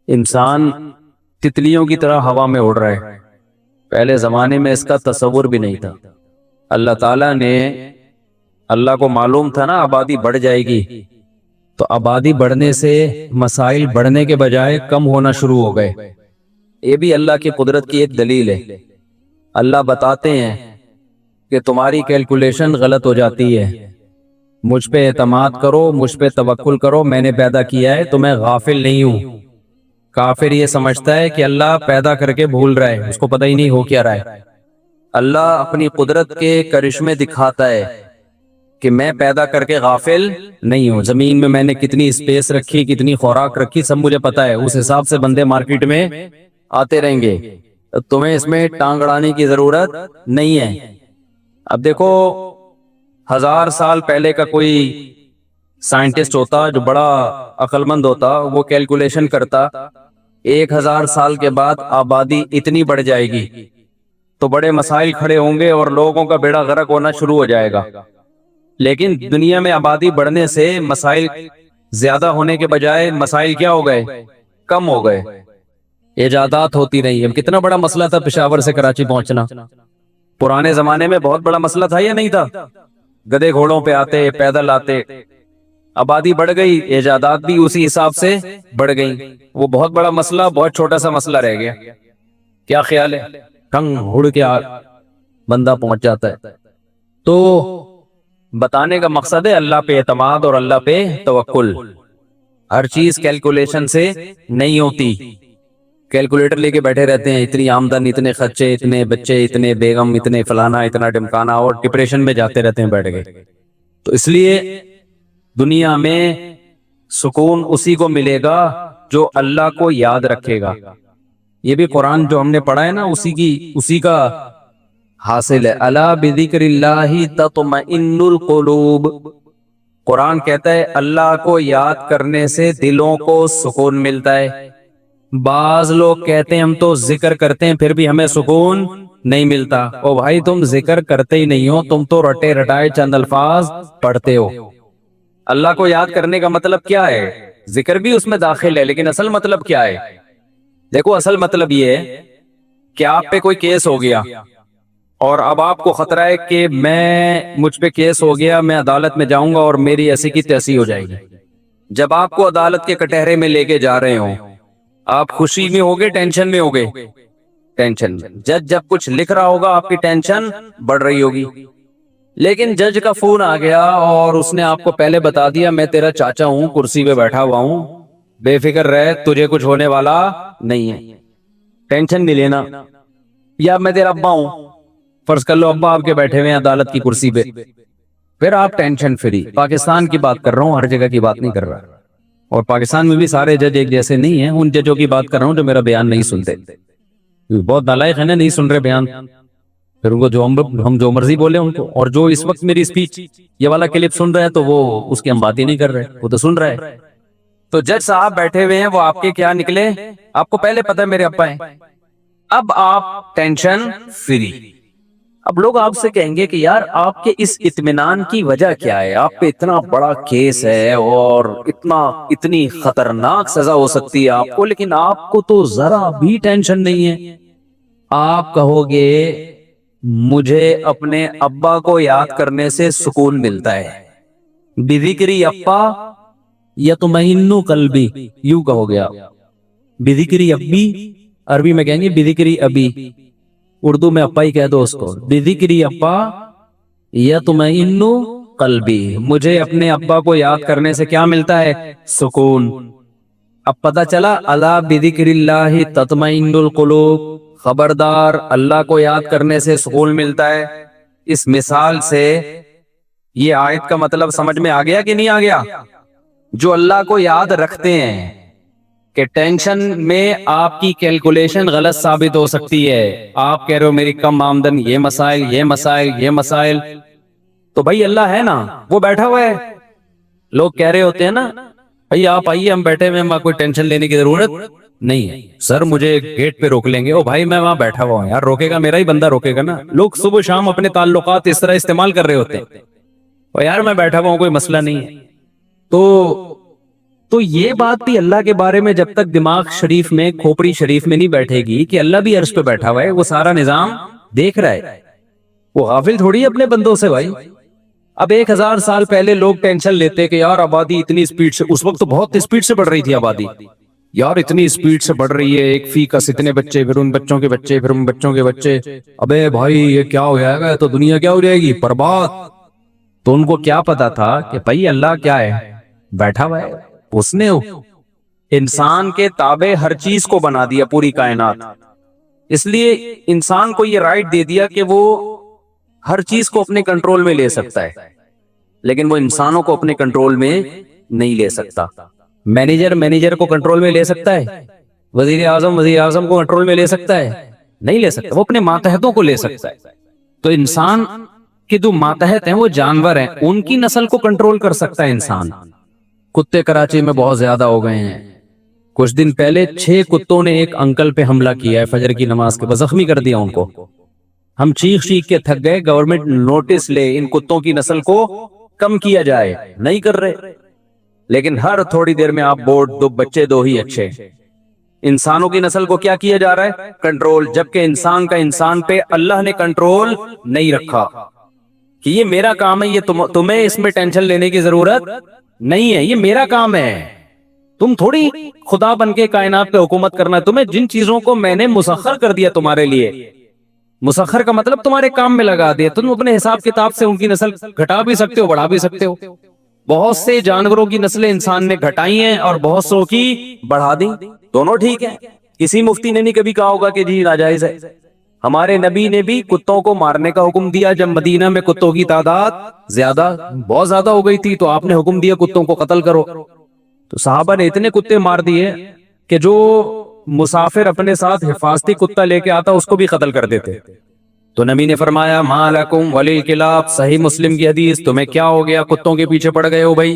انسان تتلیوں کی طرح ہوا میں اڑ رہا ہے. پہلے زمانے میں اس کا تصور بھی نہیں تھا. اللہ تعالیٰ نے، اللہ کو معلوم تھا نا آبادی بڑھ جائے گی، تو آبادی بڑھنے سے مسائل بڑھنے کے بجائے کم ہونا شروع ہو گئے. یہ بھی اللہ کی قدرت کی ایک دلیل ہے. اللہ بتاتے ہیں کہ تمہاری کیلکولیشن غلط ہو جاتی ہے، مجھ پہ اعتماد کرو، مجھ پہ توکل کرو، میں نے پیدا کیا ہے تو میں غافل نہیں ہوں. کافر یہ سمجھتا ہے کہ اللہ پیدا کر کے بھول رہا ہے، اس کو پتہ ہی نہیں ہو کیا رہا ہے. اللہ اپنی قدرت کے کرشمے دکھاتا ہے کہ میں پیدا کر کے غافل نہیں ہوں. زمین میں نے کتنی اسپیس رکھی، کتنی خوراک رکھی، سب مجھے پتا ہے. اس حساب سے بندے مارکیٹ میں آتے رہیں گے، تمہیں اس میں ٹانگ اڑانے کی ضرورت نہیں ہے. اب دیکھو 1000 سال پہلے کا کوئی سائنٹسٹ ہوتا جو بڑا عقل مند ہوتا، وہ کیلکولیشن کرتا 1000 سال کے بعد آبادی اتنی بڑھ جائے گی تو بڑے مسائل کھڑے ہوں گے اور لوگوں کا بیڑا غرق ہونا شروع ہو جائے گا. لیکن دنیا میں آبادی بڑھنے سے مسائل زیادہ ہونے کے بجائے مسائل کیا ہو گئے؟ کم ہو گئے. ایجادات ہوتی رہی. اب کتنا بڑا مسئلہ تھا پشاور سے کراچی پہنچنا، پرانے زمانے میں بہت بڑا مسئلہ تھا یا نہیں تھا؟ گدے گھوڑوں پہ آتے، پیدل آتے. آبادی بڑھ گئی، ایجادات بھی اسی حساب سے بڑھ گئی. وہ بہت بڑا مسئلہ بہت چھوٹا سا مسئلہ رہ گیا. کیا خیال ہے؟ ٹنگ اڑ کے بندہ پہنچ جاتا ہے. تو بتانے کا مقصد ہے اللہ پہ اعتماد اور اللہ پہ توکل. ہر چیز کیلکولیشن سے نہیں ہوتی. کیلکولیٹر لے کے بیٹھے رہتے ہیں، اتنی آمدن، اتنے خرچے، اتنے بچے، اتنے بیگم، اتنے فلانا، اتنا ڈمکانا، اور ڈپریشن میں جاتے رہتے ہیں بیٹھ گئے. تو اس لیے دنیا میں سکون اسی کو ملے گا جو اللہ کو یاد رکھے گا. یہ بھی قرآن جو ہم نے پڑھا ہے نا، اسی کا حاصل ہے. الا بذکر اللہ تطمئن القلوب. قرآن کہتا ہے اللہ کو یاد کرنے سے دلوں کو سکون ملتا ہے. بعض لوگ کہتے ہیں ہم تو ذکر کرتے ہیں پھر بھی ہمیں سکون نہیں ملتا. او بھائی تم ذکر کرتے ہی نہیں ہو، تم تو رٹے رٹائے چند الفاظ پڑھتے ہو. اللہ کو یاد کرنے کا مطلب کیا ہے؟ ذکر بھی اس میں داخل ہے، لیکن اصل مطلب کیا ہے؟ دیکھو اصل مطلب یہ ہے کہ آپ پہ کوئی کیس ہو گیا اور اب آپ کو خطرہ ہے کہ مجھ پہ کیس ہو گیا، میں عدالت میں جاؤں گا اور میری ایسی کی تیسی ہو جائے گی. جب آپ کو عدالت کے کٹہرے میں لے کے جا رہے ہوں، آپ خوشی میں ہوگے ٹینشن میں ہوگے؟ ٹینشن میں. جج جب کچھ لکھ رہا ہوگا آپ کی ٹینشن بڑھ رہی ہوگی. لیکن جج کا فون آ گیا اور اس نے آپ کو پہلے بتا دیا میں تیرا چاچا ہوں، کرسی پہ بیٹھا ہوا ہوں، بے فکر رہ، تجھے کچھ ہونے والا نہیں ہے، ٹینشن نہیں لینا. یا میں تیرا ابا ہوں، فرض کر لو ابا آپ کے بیٹھے ہوئے ہیں عدالت کی کرسی پہ، پھر آپ ٹینشن فری. پاکستان کی بات کر رہا ہوں، ہر جگہ کی بات نہیں کر رہا. اور پاکستان میں بھی سارے جج ایک جیسے نہیں ہیں. ان ججوں کی بات کر رہا ہوں جو میرا بیان نہیں سنتے. بہت نالائق ہے نا، نہیں سن رہے بیان، پھر ان کو ہم جو مرضی بولے ان کو. اور جو اس وقت میری اسپیچ یہ والا کلپ سن رہے ہیں تو وہ اس کی ہم بات ہی نہیں کر رہے، وہ تو سن رہے ہیں. تو جج صاحب بیٹھے ہوئے ہیں، وہ آپ کے کیا نکلے؟ آپ کو پہلے پتہ ہے میرے ابا ہیں. اب آپ ٹینشن فری. اب لوگ آپ سے کہیں گے کہ یار آپ کے اس اطمینان کی وجہ کیا ہے؟ آپ پہ اتنا بڑا کیس ہے اور اتنی خطرناک سزا ہو سکتی ہے آپ کو، لیکن آپ کو تو ذرا بھی ٹینشن نہیں ہے. آپ کہو گے مجھے اپنے ابا کو یاد کرنے سے سکون ملتا ہے. بذکری ابا یطمئن قلبی، یوں کہو گے آپ. بذکری ابی، عربی میں کہیں گے بذکری ابی، اردو میں ابا ہی کہہ دو اس کو. بذکری ابا یطمئن قلبی، مجھے اپنے ابا کو یاد کرنے سے کیا ملتا ہے؟ سکون. اب پتہ چلا الا بذکر اللہ تطمئن القلوب. خبردار، اللہ کو یاد کرنے سے سکون ملتا ہے. اس مثال سے یہ آیت کا مطلب سمجھ میں آ گیا کہ نہیں آ گیا؟ جو اللہ کو یاد رکھتے ہیں کہ ٹینشن میں آپ کی کیلکولیشن غلط ثابت ہو سکتی ہے. آپ کہہ رہے ہو میری کم آمدن، یہ مسائل، یہ مسائل، یہ مسائل، تو بھائی اللہ ہے نا، وہ بیٹھا ہوا ہے. لوگ کہہ رہے ہوتے ہیں نا بھائی آپ آئیے، ہم بیٹھے ہوئے ہیں، کوئی ٹینشن لینے کی ضرورت نہیں ہے. سر مجھے گیٹ پہ روک لیں گے. او بھائی میں وہاں بیٹھا ہوا ہوں، یار روکے گا میرا ہی بندہ روکے گا نا. لوگ صبح شام اپنے تعلقات اس طرح استعمال کر رہے ہوتے ہیں، اور یار میں بیٹھا ہوا ہوں، کوئی مسئلہ نہیں ہے. تو تو یہ بات بھی اللہ کے بارے میں جب تک دماغ شریف میں کھوپڑی شریف میں نہیں بیٹھے گی کہ اللہ بھی عرش پہ بیٹھا ہوا ہے، وہ سارا نظام دیکھ رہا ہے، وہ غافل تھوڑی ہے اپنے بندوں سے بھائی۔ اب 1000 سال پہلے لوگ ٹینشن لیتے کہ یار آبادی اتنی سپیڈ سے، اس وقت تو بہت سپیڈ سے بڑھ رہی تھی آبادی، یار اتنی سپیڈ سے بڑھ رہی ہے، ایک فی کس اتنے بچے، پھر ان بچوں کے بچے، پھر ان بچوں کے بچے، ابے بھائی یہ کیا ہو جائے گا، تو دنیا کیا ہو جائے گی، برباد۔ تو ان کو کیا پتا تھا کہ بھائی اللہ کیا ہے، بیٹھا ہوا ہے، اس نے انسان کے تابع ہر چیز کو بنا دیا، پوری کائنات، اس لیے انسان کو یہ رائٹ دے دیا کہ وہ ہر چیز کو اپنے کنٹرول میں لے سکتا ہے، لیکن وہ انسانوں کو اپنے کنٹرول میں نہیں لے سکتا۔ مینیجر کو کنٹرول میں لے سکتا ہے، وزیر اعظم کو کنٹرول میں لے سکتا ہے، نہیں لے سکتا، وہ اپنے ماتحتوں کو لے سکتا ہے۔ تو انسان کے جو ماتحت ہیں وہ جانور ہیں، ان کی نسل کو کنٹرول کر سکتا ہے انسان۔ کتے کراچی میں بہت زیادہ ہو گئے ہیں، کچھ دن پہلے 6 کتوں نے ایک انکل پہ حملہ کیا ہے فجر کی نماز کے بعد، زخمی کر دیا ان کو۔ ہم چیخ کے تھک گئے، گورنمنٹ نوٹس لے، ان کتوں کی نسل کو کم کیا جائے، نہیں کر رہے، لیکن ہر تھوڑی دیر میں آپ بورڈ دو بچے دو ہی اچھے۔ انسانوں کی نسل کو کیا کیا جا رہا ہے، کنٹرول، جبکہ انسان کا انسان پہ اللہ نے کنٹرول نہیں رکھا کہ یہ میرا کام ہے، یہ تمہیں اس میں ٹینشن لینے کی ضرورت نہیں ہے، یہ میرا کام ہے، تم تھوڑی خدا بن کے کائنات پہ حکومت کرنا ہے، تمہیں جن چیزوں کو میں نے مسخر کر دیا تمہارے لیے، مسخر کا مطلب تمہارے کام میں لگا دیا، تم اپنے حساب کتاب سے ان کی نسل گھٹا بھی سکتے ہو، بڑھا بھی سکتے ہو۔ بہت سے جانوروں کی نسلیں انسان نے گھٹائی ہیں اور بہت سو کی بڑھا دی، دونوں ٹھیک ہے، کسی مفتی نے نہیں کبھی کہا ہوگا کہ جی ناجائز ہے۔ ہمارے نبی نے بھی کتوں کو مارنے کا حکم دیا، جب مدینہ میں کتوں کی تعداد بہت زیادہ ہو گئی تھی تو آپ نے حکم دیا کتوں کو قتل کرو، تو صحابہ نے اتنے کتے مار دیے کہ جو مسافر اپنے ساتھ حفاظتی کتا لے کے آتا اس کو بھی قتل کر دیتے۔ تو نبی نے فرمایا ما لکم وللکلاب، صحیح مسلم کی حدیث، تمہیں کیا ہو گیا، کتوں کے پیچھے پڑ گئے ہو بھائی،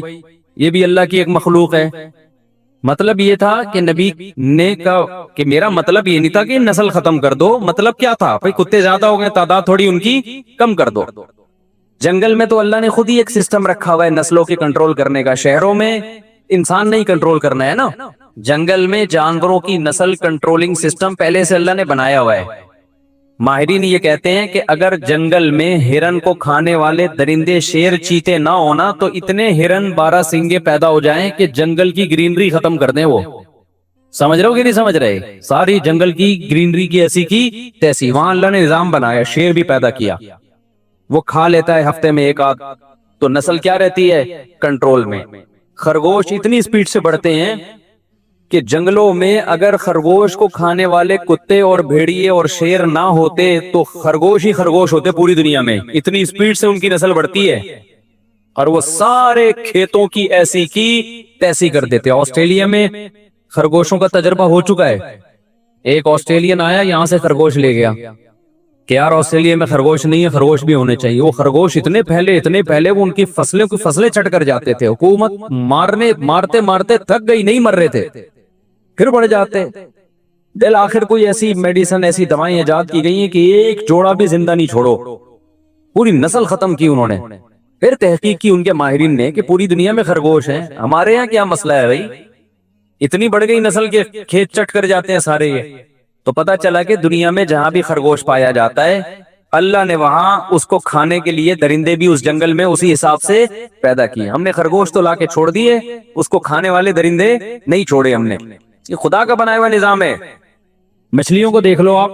یہ بھی اللہ کی ایک مخلوق ہے۔ مطلب یہ تھا کہ نبی نے کہا کہ میرا مطلب یہ نہیں تھا کہ نسل ختم کر دو، مطلب کیا تھا، بھائی کتے زیادہ ہو گئے، تعداد تھوڑی ان کی کم کر دو۔ جنگل میں تو اللہ نے خود ہی ایک سسٹم رکھا ہوا ہے نسلوں کی کنٹرول کرنے کا، شہروں میں انسان نہیں کنٹرول کرنا ہے نا، جنگل میں جانوروں کی نسل کنٹرولنگ سسٹم پہلے سے اللہ نے بنایا ہوا ہے۔ ماہرین یہ کہتے ہیں کہ اگر جنگل میں ہرن کو کھانے والے درندے شیر چیتے نہ ہونا تو اتنے ہرن 12 سینگے پیدا ہو جائیں کہ جنگل کی گرینری ختم کر دیں۔ وہ سمجھ رہے ہو کہ نہیں سمجھ رہے، ساری جنگل کی گرینری کی ایسی کی تیسی، وہاں اللہ نے نظام بنایا، شیر بھی پیدا کیا، وہ کھا لیتا ہے ہفتے میں ایک آدھ، تو نسل کیا رہتی ہے، کنٹرول میں۔ خرگوش اتنی سپیڈ سے بڑھتے ہیں کہ جنگلوں میں اگر خرگوش کو کھانے والے کتے اور بھیڑیے اور شیر نہ ہوتے تو خرگوش ہی خرگوش ہوتے پوری دنیا میں، اتنی سپیڈ سے ان کی نسل بڑھتی ہے، اور وہ سارے کھیتوں کی ایسی کی تیسی کر دیتے۔ آسٹریلیا میں خرگوشوں کا تجربہ ہو چکا ہے، ایک آسٹریلین آیا یہاں سے خرگوش لے گیا کہ یار آسٹریلیا میں خرگوش نہیں ہے، خرگوش بھی ہونے چاہیے۔ وہ خرگوش اتنے پہلے وہ ان کی فصلیں چٹ کر جاتے تھے، حکومت مارتے مارتے تھک گئی، نہیں مر رہے تھے، پھر بڑھ جاتے، دل آخر کوئی ایسی میڈیسن، ایسی دوائیں ایجاد کی گئی ہیں کہ ایک جوڑا بھی زندہ نہیں چھوڑو، پوری نسل ختم کی انہوں نے۔ پھر تحقیق کی ان کے ماہرین نے کہ پوری دنیا میں خرگوش ہیں، ہمارے ہاں کیا مسئلہ ہے بھائی، اتنی بڑھ گئی نسل کے کھیت چٹ کر جاتے ہیں سارے یہ۔ تو پتا چلا کہ دنیا میں جہاں بھی خرگوش پایا جاتا ہے اللہ نے وہاں اس کو کھانے کے لیے درندے بھی اس جنگل میں اسی حساب سے پیدا کیے۔ ہم نے خرگوش تو لا کے چھوڑ دیے، اس کو کھانے والے درندے نہیں چھوڑے ہم نے، یہ خدا کا بنایا ہوا نظام ہے۔ مچھلیوں کو دیکھ لو آپ،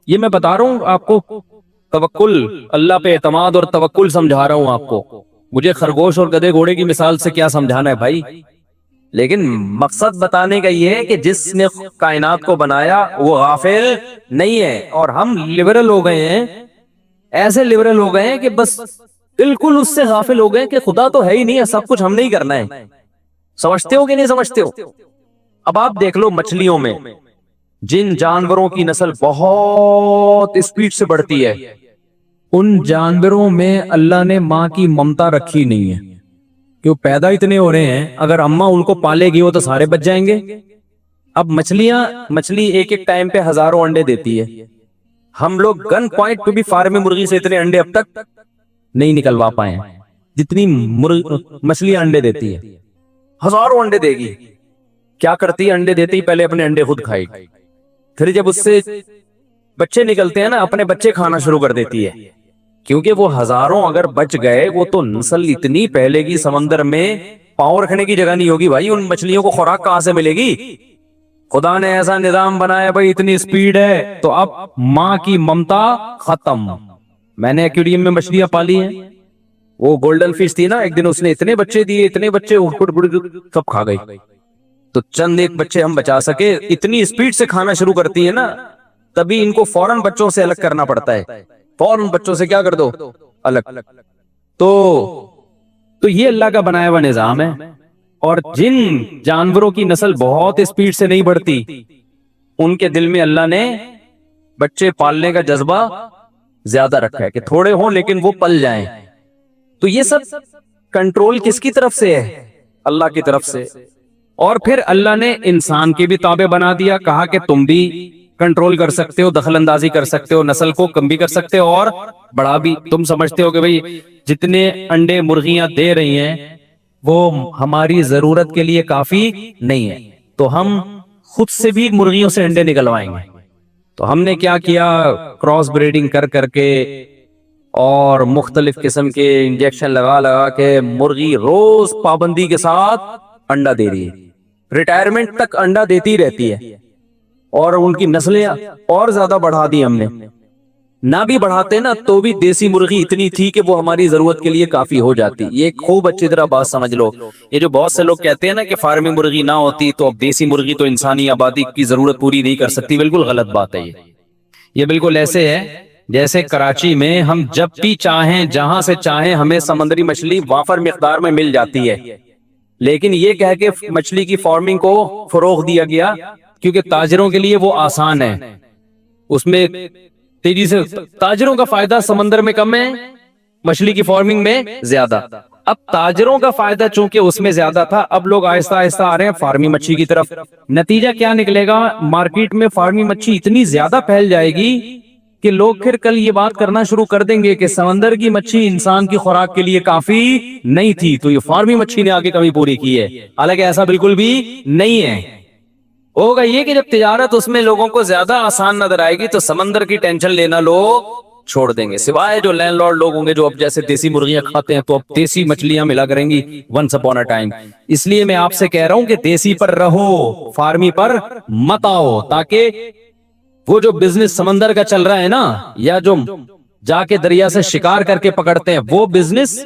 یہ میں بتا رہا ہوں آپ کو، توکل، اللہ پہ اعتماد اور توکل سمجھا رہا ہوں آپ کو، مجھے خرگوش اور گدھے گھوڑے کی مثال سے کیا سمجھانا ہے بھائی، لیکن مقصد بتانے کا یہ ہے کہ جس نے کائنات کو بنایا وہ غافل نہیں ہے، اور ہم لبرل ہو گئے ہیں، ایسے لبرل ہو گئے ہیں کہ بس بالکل اس سے غافل ہو گئے کہ خدا تو ہے ہی نہیں ہے، سب کچھ ہم نے ہی کرنا ہے۔ سمجھتے ہو کہ نہیں سمجھتے ہو؟ اب آپ دیکھ لو مچھلیوں میں جن جانوروں کی نسل بہت اسپیڈ سے بڑھتی ہے، ان جانوروں میں اللہ نے ماں کی ممتا رکھی نہیں ہے، کہ وہ پیدا اتنے ہو رہے ہیں، اگر اماں ان کو پالے گی وہ تو سارے بچ جائیں گے۔ اب مچھلی ایک ٹائم پہ ہزاروں انڈے دیتی ہے، ہم لوگ گن پوائنٹ پہ بھی فارم مرغی سے اتنے انڈے اب تک نہیں نکلوا پائے جتنی مچھلی انڈے دیتی ہے۔ ہزاروں انڈے دے گی. کیا کرتی ہے؟ انڈے دیتے ہی پہلے اپنے انڈے خود کھائے گی, پھر جب اس سے بچے نکلتے ہیں نا اپنے بچے کھانا شروع کر دیتی ہے, کیونکہ وہ ہزاروں اگر بچ گئے وہ تو نسل اتنی پھیلے گی سمندر میں پاؤں رکھنے کی جگہ نہیں ہوگی بھائی. ان مچھلیوں کو خوراک کہاں سے ملے گی؟ خدا نے ایسا نظام بنایا بھائی, اتنی سپیڈ ہے تو اب ماں کی ممتا ختم. میں نے ایکویریم میں مچھلیاں پالی ہیں, وہ گولڈن فش تھی نا, ایک دن اس نے اتنے بچے دیے, اتنے بچے سب کھا گئی. تو چند ایک بچے ہم بچا سکے, اتنی سپیڈ سے کھانا شروع کرتی ہے نا, تبھی ان کو فوراً بچوں سے الگ کرنا پڑتا ہے, فوراً بچوں سے کیا کر دو, الگ. تو یہ اللہ کا بنایا ہوا نظام ہے. اور جن جانوروں کی نسل بہت سپیڈ سے نہیں بڑھتی, ان کے دل میں اللہ نے بچے پالنے کا جذبہ زیادہ رکھا ہے کہ تھوڑے ہوں لیکن وہ پل جائیں. تو یہ سب کنٹرول کس کی طرف سے ہے؟ اللہ کی طرف سے. اور پھر اللہ نے انسان کے بھی تابع بنا دیا, کہا کہ تم بھی کنٹرول کر سکتے ہو, دخل اندازی کر سکتے ہو, نسل کو کم بھی کر سکتے ہو اور بڑھا بھی. تم سمجھتے ہو کہ بھئی جتنے انڈے مرغیاں دے رہی ہیں وہ ہماری ضرورت کے لیے کافی نہیں ہے, تو ہم خود سے بھی مرغیوں سے انڈے نکلوائیں گے. تو ہم نے کیا کیا, کراس بریڈنگ کر کر کے اور مختلف قسم کے انجیکشن لگا لگا کے مرغی روز پابندی کے ساتھ انڈا دے رہی ہے, ریٹائرمنٹ تک انڈا دیتی رہتی ہے. اور ان کی نسلیں اور زیادہ بڑھا دی ہم نے. نہ بھی بڑھاتے نا تو بھی دیسی مرغی اتنی تھی کہ وہ ہماری ضرورت کے لیے کافی ہو جاتی. یہ خوب اچھی طرح بات سمجھ لو. یہ جو بہت سے لوگ کہتے ہیں نا کہ فارمی مرغی نہ ہوتی تو اب دیسی مرغی تو انسانی آبادی کی ضرورت پوری نہیں کر سکتی, بالکل غلط بات ہے. یہ بالکل ایسے ہے جیسے کراچی میں ہم جب بھی چاہیں جہاں سے چاہیں ہمیں سمندری مچھلی وافر مقدار میں مل جاتی ہے, لیکن یہ کہہ کے مچھلی کی فارمنگ کو فروغ دیا گیا کیونکہ تاجروں کے لیے وہ آسان ہے, اس میں تیزی سے تاجروں کا فائدہ سمندر میں کم ہے, مچھلی کی فارمنگ میں زیادہ. اب تاجروں کا فائدہ چونکہ اس میں زیادہ تھا, اب لوگ آہستہ آہستہ آ رہے ہیں فارمی مچھلی کی طرف. نتیجہ کیا نکلے گا, مارکیٹ میں فارمی مچھلی اتنی زیادہ پھیل جائے گی کہ لوگ پھر کل یہ بات کرنا شروع کر دیں گے کہ سمندر کی مچھلی انسان کی خوراک کے لیے کافی نہیں تھی, تو یہ فارمی مچھلی نے آگے کمی پوری کی ہے. حالانکہ ایسا بالکل بھی نہیں ہے. ہوگا یہ کہ جب تجارت اس میں لوگوں کو زیادہ آسان نظر آئے گی تو سمندر کی ٹینشن لینا لوگ چھوڑ دیں گے, سوائے جو لینڈ لارڈ لوگ ہوں گے جو اب جیسے دیسی مرغیاں کھاتے ہیں تو اب دیسی مچھلیاں ملا کریں گی ونس اپون اے ٹائم. اس لیے میں آپ سے کہہ رہا ہوں کہ دیسی پر رہو, فارمی پر مت آؤ, تاکہ وہ جو بزنس سمندر کا چل رہا ہے نا, یا جو جا کے دریا سے شکار کر کے پکڑتے ہیں, وہ بزنس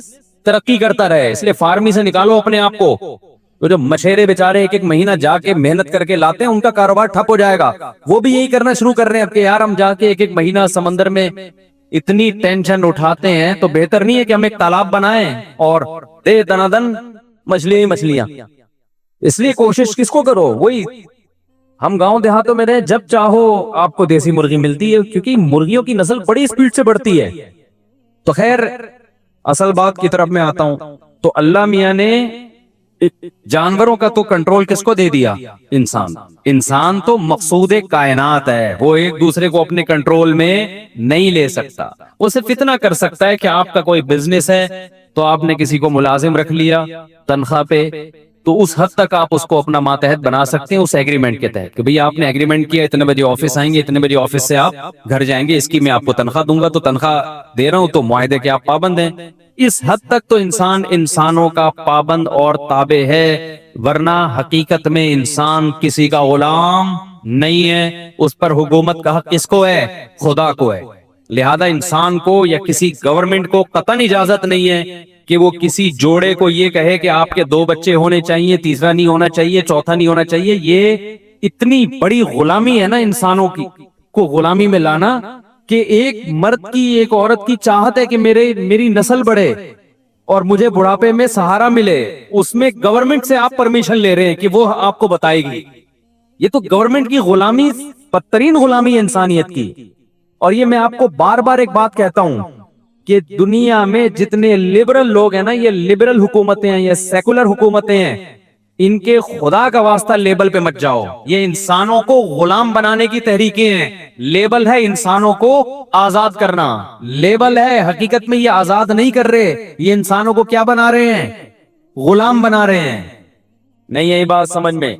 ترقی کرتا رہے. اس لیے فارمی سے نکالو اپنے آپ کو. وہ جو مچھیرے بیچارے ایک ایک مہینہ جا کے محنت کر کے لاتے ہیں ان کا کاروبار ٹھپ ہو جائے گا. وہ بھی یہی کرنا شروع کر رہے ہیں کہ یار ہم جا کے ایک ایک مہینہ سمندر میں اتنی ٹینشن اٹھاتے ہیں تو بہتر نہیں ہے کہ ہم ایک تالاب بنائیں اور دے دنادن مچھلیاں مچھلیاں. اس لیے کوشش کس کو کرو, وہی ہم گاؤں دیہاتوں میں رہے, جب چاہو آپ کو دیسی مرغی ملتی ہے کیونکہ مرغیوں کی نسل بڑی سپیڈ سے بڑھتی ہے. تو خیر اصل بات کی طرف میں آتا ہوں. تو اللہ میاں نے جانوروں کا تو کنٹرول کس کو دے دیا, انسان. انسان تو مقصود کائنات ہے, وہ ایک دوسرے کو اپنے کنٹرول میں نہیں لے سکتا. وہ صرف اتنا کر سکتا ہے کہ آپ کا کوئی بزنس ہے تو آپ نے کسی کو ملازم رکھ لیا تنخواہ پہ, تو اس حد تک آپ اس کو اپنا ماتحت بنا سکتے ہیں اس ایگریمنٹ کے تحت کہ بھئی آپ نے ایگریمنٹ کیا اتنے بجے آفس آئیں گے, اتنے بجے آفس سے آپ گھر جائیں گے, اس کی میں آپ کو تنخواہ دوں گا, تو تنخواہ دے رہا ہوں تو معاہدے کے آپ پابند ہیں. اس حد تک تو انسان انسانوں کا پابند اور تابع ہے, ورنہ حقیقت میں انسان کسی کا غلام نہیں ہے. اس پر حکومت کا حق کس کو ہے, خدا کو ہے. لہذا انسان کو یا کسی گورنمنٹ کو قطعاً اجازت نہیں ہے کہ وہ کسی جوڑے کو یہ کہے کہ آپ کے 2 بچے ہونے چاہیے, تیسرا نہیں ہونا چاہیے, چوتھا نہیں ہونا چاہیے. یہ اتنی بڑی غلامی ہے نا انسانوں کی کو غلامی میں لانا, کہ ایک مرد کی ایک عورت کی چاہت ہے کہ میری نسل بڑھے اور مجھے بڑھاپے میں سہارا ملے, اس میں گورنمنٹ سے آپ پرمیشن لے رہے ہیں کہ وہ آپ کو بتائے گی. یہ تو گورنمنٹ کی غلامی, بدترین غلامی ہے انسانیت کی. اور یہ میں آپ کو بار بار ایک بات کہتا ہوں کہ دنیا میں جتنے لبرل لوگ ہیں نا, یہ لبرل حکومتیں ہیں, یہ سیکولر حکومتیں ہیں, ان کے خدا کا واسطہ لیبل پہ مت جاؤ. یہ انسانوں کو غلام بنانے کی تحریکیں ہیں. لیبل ہے انسانوں کو آزاد کرنا, لیبل ہے. حقیقت میں یہ آزاد نہیں کر رہے, یہ انسانوں کو کیا بنا رہے ہیں, غلام بنا رہے ہیں. نہیں یہی بات سمجھ میں؟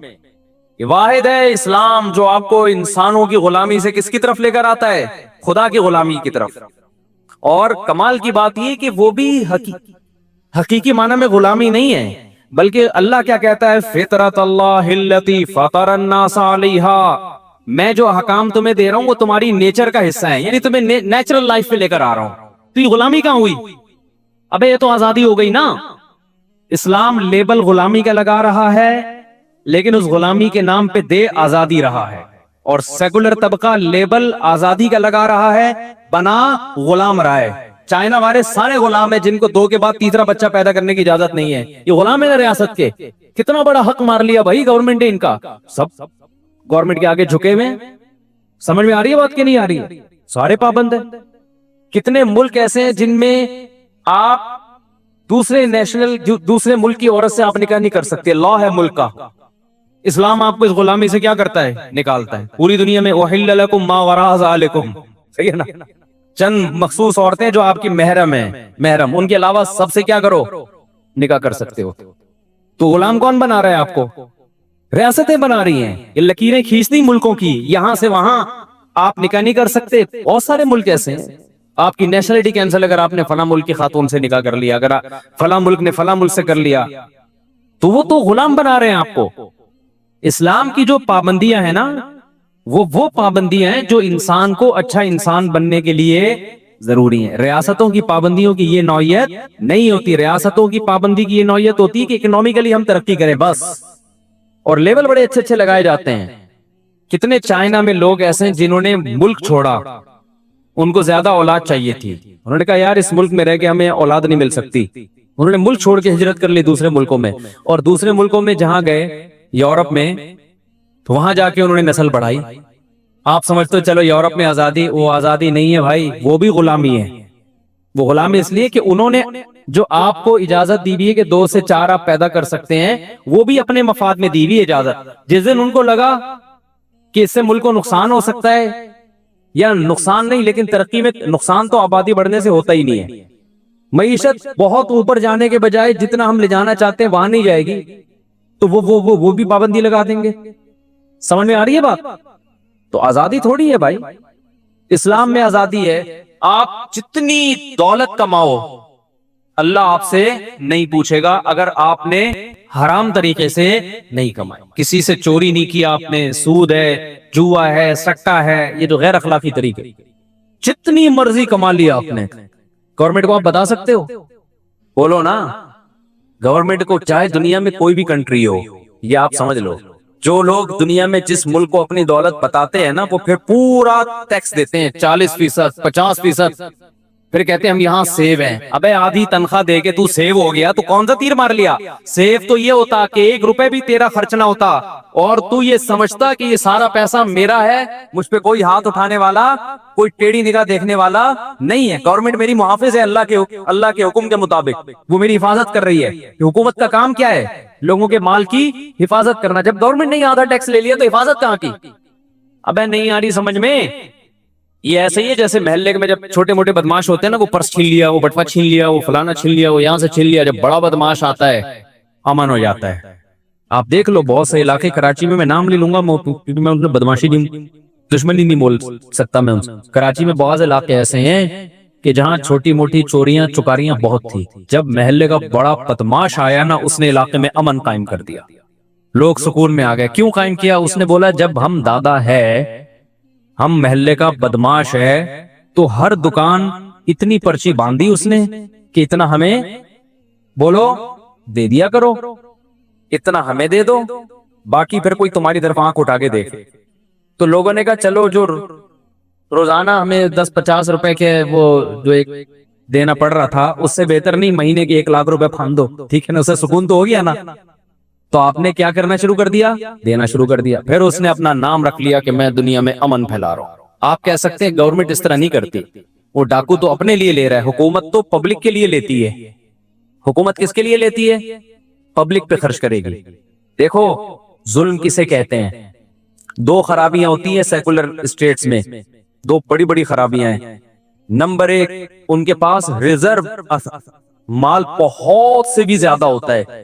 یہ واحد ہے اسلام جو آپ کو انسانوں کی غلامی سے کس کی طرف لے کر آتا ہے؟ خدا کی غلامی کی طرف. اور کمال کی بات یہ کہ وہ بھی حقیقی معنی میں غلامی نہیں ہے، بلکہ اللہ کیا کہتا ہے؟ فطرت اللہ التی فطر الناس علیہا، میں جو احکام تمہیں دے رہا ہوں وہ تمہاری نیچر کا حصہ ہے، یعنی تمہیں نیچرل لائف پہ لے کر آ رہا ہوں. تو یہ غلامی کہاں ہوئی؟ ابے یہ تو آزادی ہو گئی نا. اسلام لیبل غلامی کا لگا رہا ہے، لیکن اس غلامی کے نام پہ دے آزادی رہا ہے. اور سیکولر طبقہ لیبل آزادی کا لگا رہا ہے، بنا غلام رائے. چائنا والے سارے غلام ہیں جن کو 2 کے بعد تیسرا بچہ پیدا کرنے کی اجازت نہیں ہے. یہ غلام ہے نا ریاست کے. کتنا بڑا حق مار لیا بھائی گورنمنٹ نے ان کا. سب گورنمنٹ کے آگے جھکے ہوئے. سمجھ میں آ رہی ہے بات کہ نہیں آ رہی ہے؟ سارے پابند ہیں. کتنے ملک ایسے ہیں جن میں آپ دوسرے ملک کی عورت سے آپ نکاح نہیں کر سکتے، لا ہے ملک کا. اسلام آپ کو اس غلامی سے کیا کرتا ہے؟ نکالتا ہے. پوری دنیا میں احل لکم ما وراء ذالکم، صحیح ہے نا؟ چند مخصوص عورتیں جو آپ کی محرم ہیں، محرم، ان کے علاوہ سب سے کیا کرو؟ نکاح کر سکتے ہو. تو غلام کون بنا رہا ہے آپ کو؟ ریاستیں بنا رہی ہیں. یہ لکیریں کھینچتی ملکوں کی، یہاں سے وہاں آپ نکاح نہیں کر سکتے. بہت سارے ملک ایسے ہیں. آپ کی نیشنلٹی کینسل اگر آپ نے فلاں ملک کی خاتون سے نکاح کر لیا، اگر فلاں ملک نے فلاں ملک سے کر لیا، تو وہ تو غلام بنا رہے ہیں آپ کو. اسلام کی جو پابندیاں ہیں نا، وہ پابندیاں ہیں جو انسان کو اچھا انسان بننے کے لیے ضروری ہیں. ریاستوں کی پابندیوں کی یہ نوعیت نہیں ہوتی. ریاستوں کی پابندی کی یہ نوعیت ہوتی ہے کہ اکنومیکلی ہم ترقی کریں بس. اور لیول بڑے اچھے اچھے لگائے جاتے ہیں. کتنے چائنا میں لوگ ایسے ہیں جنہوں نے ملک چھوڑا، ان کو زیادہ اولاد چاہیے تھی. انہوں نے کہا یار اس ملک میں رہ کے ہمیں اولاد نہیں مل سکتی. انہوں نے ملک چھوڑ کے ہجرت کر لی دوسرے ملکوں میں. اور دوسرے ملکوں میں جہاں گئے، یورپ میں، تو وہاں جا کے انہوں نے نسل بڑھائی. آپ سمجھتے ہو چلو یورپ میں آزادی، وہ آزادی نہیں ہے بھائی، وہ بھی غلامی ہے. وہ غلامی اس لیے کہ انہوں نے جو آپ کو اجازت دی ہوئی ہے کہ 2 سے 4 آپ پیدا کر سکتے ہیں، وہ بھی اپنے مفاد میں دی ہوئی اجازت. جس دن ان کو لگا کہ اس سے ملک کو نقصان ہو سکتا ہے، یا نقصان نہیں لیکن ترقی میں نقصان تو آبادی بڑھنے سے ہوتا ہی نہیں ہے. معیشت بہت اوپر جانے کے بجائے جتنا ہم لے جانا چاہتے ہیں وہاں نہیں جائے گی، تو وہ بھی پابندی لگا دیں گے. سمجھ میں آ رہی ہے بات؟ تو آزادی تھوڑی ہے بھائی. اسلام میں آزادی ہے. آپ جتنی دولت کماؤ اللہ آپ سے نہیں پوچھے گا اگر آپ نے حرام طریقے سے نہیں کمائی. کسی سے چوری نہیں کی آپ نے، سود ہے، جوا ہے، سٹا ہے، یہ جو غیر اخلاقی طریقے. جتنی مرضی کما لیا آپ نے، گورنمنٹ کو آپ بتا سکتے ہو؟ بولو نا. گورنمنٹ کو چاہے دنیا میں کوئی بھی کنٹری ہو، یہ آپ سمجھ لو، جو لوگ دنیا میں جس ملک کو اپنی دولت بتاتے ہیں نا، وہ پھر پورا ٹیکس دیتے ہیں، 40%، 50%. پھر کہتے ہیں ہم یہاں سیو ہیں. ابے آدھی تنخواہ دے کے تو سیو ہو گیا تو کون سا تیر مار لیا؟ سیو تو یہ ہوتا کہ 1 روپے بھی تیرا خرچ نہ ہوتا، اور تو یہ سمجھتا کہ یہ سارا پیسہ میرا ہے، مجھ پہ کوئی ہاتھ اٹھانے والا، کوئی ٹیڑھی نگاہ دیکھنے والا نہیں ہے. گورنمنٹ میری محافظ ہے اللہ کے حکم کے مطابق، وہ میری حفاظت کر رہی ہے. حکومت کا کام کیا ہے؟ لوگوں کے مال کی حفاظت کرنا. جب گورنمنٹ نے آدھا ٹیکس لے لیا تو حفاظت کہاں کی؟ ابے نہیں آ رہی سمجھ میں؟ یہ ایسے ہی ہے جیسے محلے میں جب چھوٹے موٹے بدماش ہوتے ہیں نا، وہ پرس چھین لیا، وہ بٹوا چھین لیا، وہ فلانا چھین لیا، وہ یہاں سے چھین لیا. جب بڑا بدماش آتا ہے امن ہو جاتا ہے. آپ دیکھ لو بہت سے علاقے کراچی میں نام لے لوں گا کیونکہ میں ان سے بدماشی نہیں، دشمنی نہیں بول سکتا میں ان سے. کراچی میں بہت سے علاقے ایسے ہیں کہ جہاں چھوٹی موٹی چوریاں چکاریاں بہت تھی. جب محلے کا بڑا بدماش آیا نا، اس نے علاقے میں امن قائم کر دیا. لوگ سکون میں آ گئے. کیوں قائم کیا؟ اس نے بولا جب ہم دادا ہے، ہم محلے کا بدماش ہے، تو ہر دکان اتنی پرچی باندھی اس نے کہ اتنا ہمیں بولو دے دیا کرو، اتنا ہمیں دے دو، باقی پھر کوئی تمہاری طرف آنکھ اٹھا کے دیکھ. تو لوگوں نے کہا چلو جو روزانہ ہمیں 10-50 روپے کے وہ جو ایک دینا پڑ رہا تھا، اس سے بہتر نہیں مہینے کے 1 لاکھ روپے پھاند دو. ٹھیک ہے نا، اسے سکون تو ہو گیا نا. تو آپ نے کیا کرنا شروع کر دیا؟ دینا شروع کر دیا. پھر اس نے اپنا نام رکھ لیا کہ میں دنیا میں امن پھیلا رہا ہوں. آپ کہہ سکتے ہیں گورنمنٹ اس طرح نہیں کرتی. وہ ڈاکو تو اپنے لیے لے رہا ہے، حکومت تو پبلک کے لیے لیتی ہے. حکومت کس کے لیے لیتی ہے؟ پبلک پہ خرچ کرے گی. دیکھو ظلم کسے کہتے ہیں؟ 2 خرابیاں ہوتی ہیں سیکولر اسٹیٹس میں، 2 بڑی بڑی خرابیاں ہیں. نمبر 1، ان کے پاس ریزرو مال بہت سے بھی زیادہ ہوتا ہے.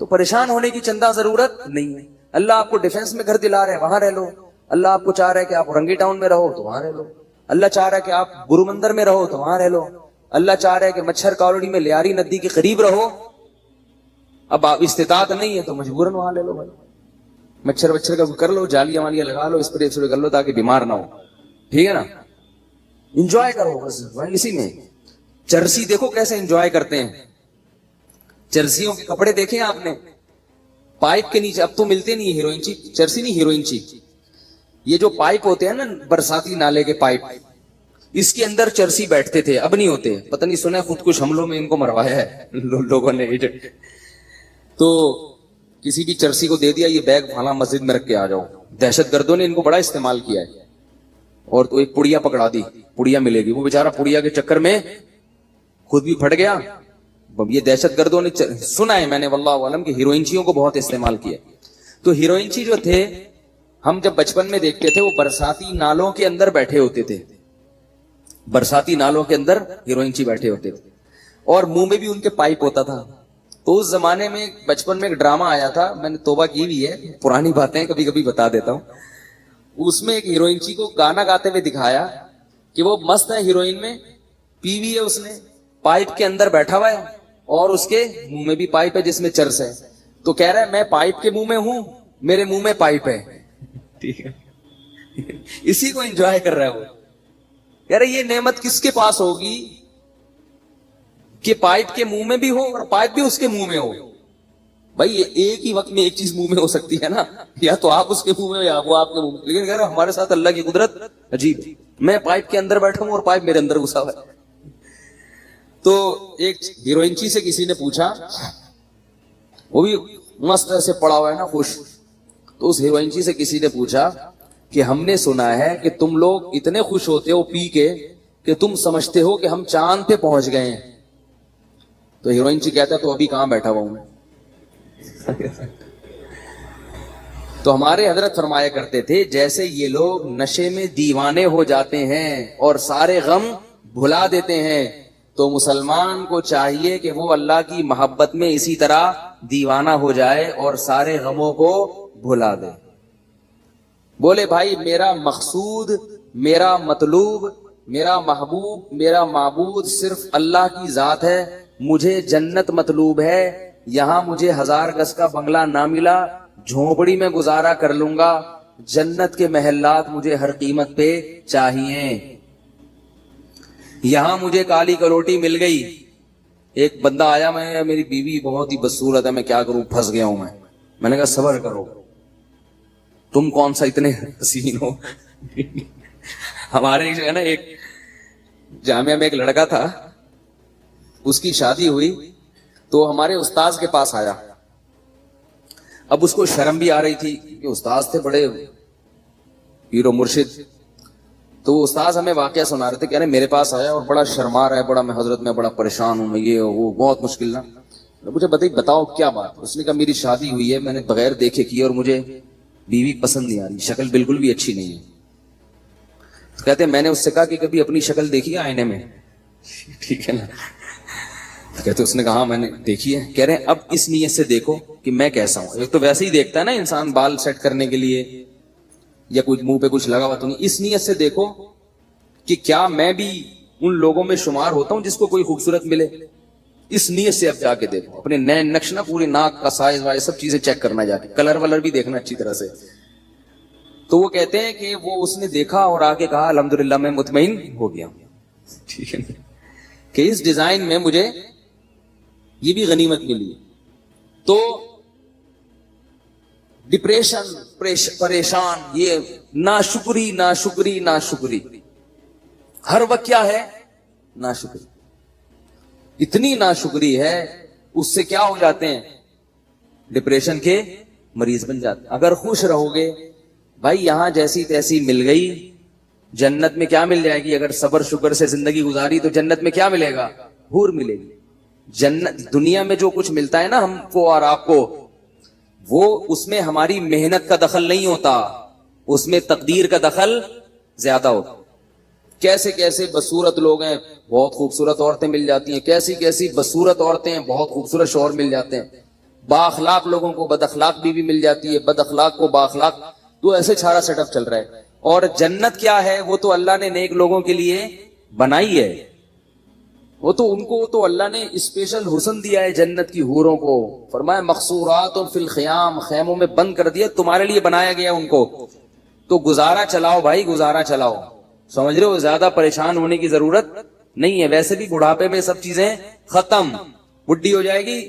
تو پریشان ہونے کی چندہ ضرورت نہیں ہے. اللہ آپ کو ڈیفینس میں گھر دلا رہے ہیں, وہاں رہ لو. اللہ آپ کو چاہ رہا ہے کہ آپ اورنگی ٹاؤن میں رہو تو وہاں رہ لو. اللہ چاہ رہا ہے کہ آپ گرو مندر میں رہو تو وہاں رہ لو. اللہ چاہ رہا ہے کہ مچھر کالوڑی میں لیاری ندی کے قریب رہو. اب آپ استطاعت نہیں ہے تو مجبوراً وہاں لے لو بھائی. مچھر کا کر لو, جالیاں والیاں لگا لو, اسپرے کر لو تاکہ بیمار نہ ہو. ٹھیک ہے نا, انجوائے کرو بس اسی میں. چرسی دیکھو کیسے انجوائے کرتے ہیں. چرسیوں کے کپڑے دیکھے آپ نے, پائپ کے نیچے, اب تو ملتے نہیں ہیروئن چی, چرسی نہیں ہیروئن چی, یہ جو پائپ ہوتے ہیں نا برساتی نالے کے پائپ, اس کے اندر چرسی بیٹھتے تھے, اب نہیں ہوتے. پتہ نہیں سنا ہے خود کش حملوں میں ان کو مروایا ہے لوگوں نے. تو کسی کی چرسی کو دے دیا, یہ بیگ فلاں مسجد میں رکھ کے آ جاؤ. دہشت گردوں نے ان کو بڑا استعمال کیا ہے. اور تو ایک پڑیا پکڑا دی, پڑیا ملے گی, وہ بیچارہ پڑیا کے چکر میں خود بھی پھٹ گیا. یہ دہشت گردوں نے سنا ہے میں نے واللہ عالم کہ ہیروئنچیوں کو بہت استعمال کیا. تو ہیروئنچی جو تھے ہم جب بچپن میں دیکھتے تھے, وہ برساتی نالوں کے اندر بیٹھے ہوتے تھے. برساتی نالوں کے اندر ہیروئنچی بیٹھے ہوتے تھے, اور منہ میں بھی ان کے پائپ ہوتا تھا. تو اس زمانے میں بچپن میں ایک ڈرامہ آیا تھا, میں نے توبہ کی ہوئی ہے, پرانی باتیں کبھی کبھی بتا دیتا ہوں. اس میں ایک ہیروئنچی کو گانا گاتے ہوئے دکھایا کہ وہ مست ہے ہیروئن میں, پی وی ہے اس نے, پائپ کے اندر بیٹھا ہوا ہے, اور اس کے منہ میں بھی پائپ ہے جس میں چرس ہے. تو کہہ رہا ہے میں پائپ کے منہ میں ہوں, میرے منہ میں پائپ ہے. ٹھیک ہے, اسی کو انجوائے کر رہا ہے وہ. کہہ رہے یہ نعمت کس کے پاس ہوگی کہ پائپ کے منہ میں بھی ہو اور پائپ بھی اس کے منہ میں ہو. بھائی ایک ہی وقت میں ایک چیز منہ میں ہو سکتی ہے نا, یا تو آپ اس کے منہ میں یا وہ آپ کے منہ میں. لیکن کہہ رہے ہمارے ساتھ اللہ کی قدرت عجیب ہے, میں پائپ کے اندر بیٹھا ہوں اور پائپ میرے اندر گھسا ہوا ہے. تو ایک ہیروئنچی سے کسی نے پوچھا, وہ بھی مست ایسے پڑا ہوا ہے نا خوش, تو اس ہیروئنچی سے کسی نے پوچھا کہ ہم نے سنا ہے کہ تم لوگ اتنے خوش ہوتے ہو پی کے کہ تم سمجھتے ہو کہ ہم چاند پہ پہنچ گئے ہیں. تو ہیروئنچی کہتا ہے تو ابھی کہاں بیٹھا ہوا ہوں میں. تو ہمارے حضرت فرمایا کرتے تھے جیسے یہ لوگ نشے میں دیوانے ہو جاتے ہیں اور سارے غم بھلا دیتے ہیں, تو مسلمان کو چاہیے کہ وہ اللہ کی محبت میں اسی طرح دیوانہ ہو جائے اور سارے غموں کو بھلا دے. بولے بھائی میرا مقصود, میرا مطلوب, میرا محبوب, میرا معبود صرف اللہ کی ذات ہے. مجھے جنت مطلوب ہے, یہاں مجھے 1000 گز کا بنگلہ نہ ملا, جھونپڑی میں گزارا کر لوں گا. جنت کے محلات مجھے ہر قیمت پہ چاہیے. یہاں مجھے کالی کروٹی مل گئی. ایک بندہ آیا, میں میری بیوی بہت ہی بدصورت ہے, میں کیا کروں, پھنس گیا ہوں میں نے کہا صبر کرو, تم کون سا اتنے حسین ہو. ہمارے جو ہے نا ایک جامعہ میں ایک لڑکا تھا, اس کی شادی ہوئی تو ہمارے استاذ کے پاس آیا. اب اس کو شرم بھی آ رہی تھی کہ استاذ تھے بڑے پیر و مرشد. تو وہ استاذ ہمیں واقعہ سنا رہے تھے, کہہ رہے میرے پاس آیا اور بڑا شرما رہا ہے, بڑا میں حضرت میں بڑا پریشان ہوں, میں یہ وہ بہت مشکل نا. مجھے بتاؤ کیا بات. اس نے کہا میری شادی ہوئی ہے, میں نے بغیر دیکھے کی, اور مجھے بیوی پسند نہیں آ رہی, شکل بالکل بھی اچھی نہیں ہے. تو کہتے ہیں میں نے اس سے کہا کہ کبھی اپنی شکل دیکھی ہے آئینے میں. ٹھیک ہے نا. تو کہتے اس نے کہا میں نے دیکھی ہے. کہہ رہے ہیں اب اس نیت سے دیکھو کہ میں کیسا ہوں. ایک تو ویسے ہی دیکھتا ہے نا انسان بال سیٹ کرنے کے لیے, یا کچھ منہ پہ کچھ لگا ہوا تو نہیں. اس نیت سے دیکھو کہ کیا میں بھی ان لوگوں میں شمار ہوتا ہوں جس کو کوئی خوبصورت ملے. اس نیت سے اب جا کے دیکھو, اپنے نئے نقش نا, پورے ناک کا سائز وائز سب چیزیں چیک کرنا, جا کے کلر ولر بھی دیکھنا اچھی طرح سے. تو وہ کہتے ہیں کہ وہ اس نے دیکھا اور آ کے کہا الحمدللہ میں مطمئن ہو گیا. ٹھیک ہے کہ اس ڈیزائن میں مجھے یہ بھی غنیمت ملی. تو ڈپریشن, پریشان, یہ ناشکری ناشکری ناشکری, ہر وقت کیا ہے ناشکری. اتنی ناشکری ہے, اس سے کیا ہو جاتے ہیں, ڈپریشن کے مریض بن جاتے ہیں. اگر خوش رہو گے بھائی, یہاں جیسی تیسی مل گئی, جنت میں کیا مل جائے گی. اگر صبر شکر سے زندگی گزاری تو جنت میں کیا ملے گا, حور ملے گی. جنت دنیا میں جو کچھ ملتا ہے نا ہم کو اور آپ کو, وہ اس میں ہماری محنت کا دخل نہیں ہوتا, اس میں تقدیر کا دخل زیادہ ہوتا. کیسے کیسے بدصورت لوگ ہیں, بہت خوبصورت عورتیں مل جاتی ہیں. کیسی کیسی بدصورت عورتیں ہیں, بہت خوبصورت شوہر مل جاتے ہیں. بااخلاق لوگوں کو بد اخلاق بیوی مل جاتی ہے, بد اخلاق کو بااخلاق, تو ایسے سارا سیٹ اپ چل رہا ہے. اور جنت کیا ہے, وہ تو اللہ نے نیک لوگوں کے لیے بنائی ہے, وہ تو ان کو تو اللہ نے اسپیشل حسن دیا ہے جنت کی حوروں کو. فرمایا مقصورات فی الخیام, خیموں میں بند کر دیا, تمہارے لیے بنایا گیا ان کو. تو گزارا چلاؤ بھائی, گزارا چلاؤ, سمجھ رہے ہو, زیادہ پریشان ہونے کی ضرورت نہیں ہے. ویسے بھی بڑھاپے میں سب چیزیں ختم, بڈھی ہو جائے گی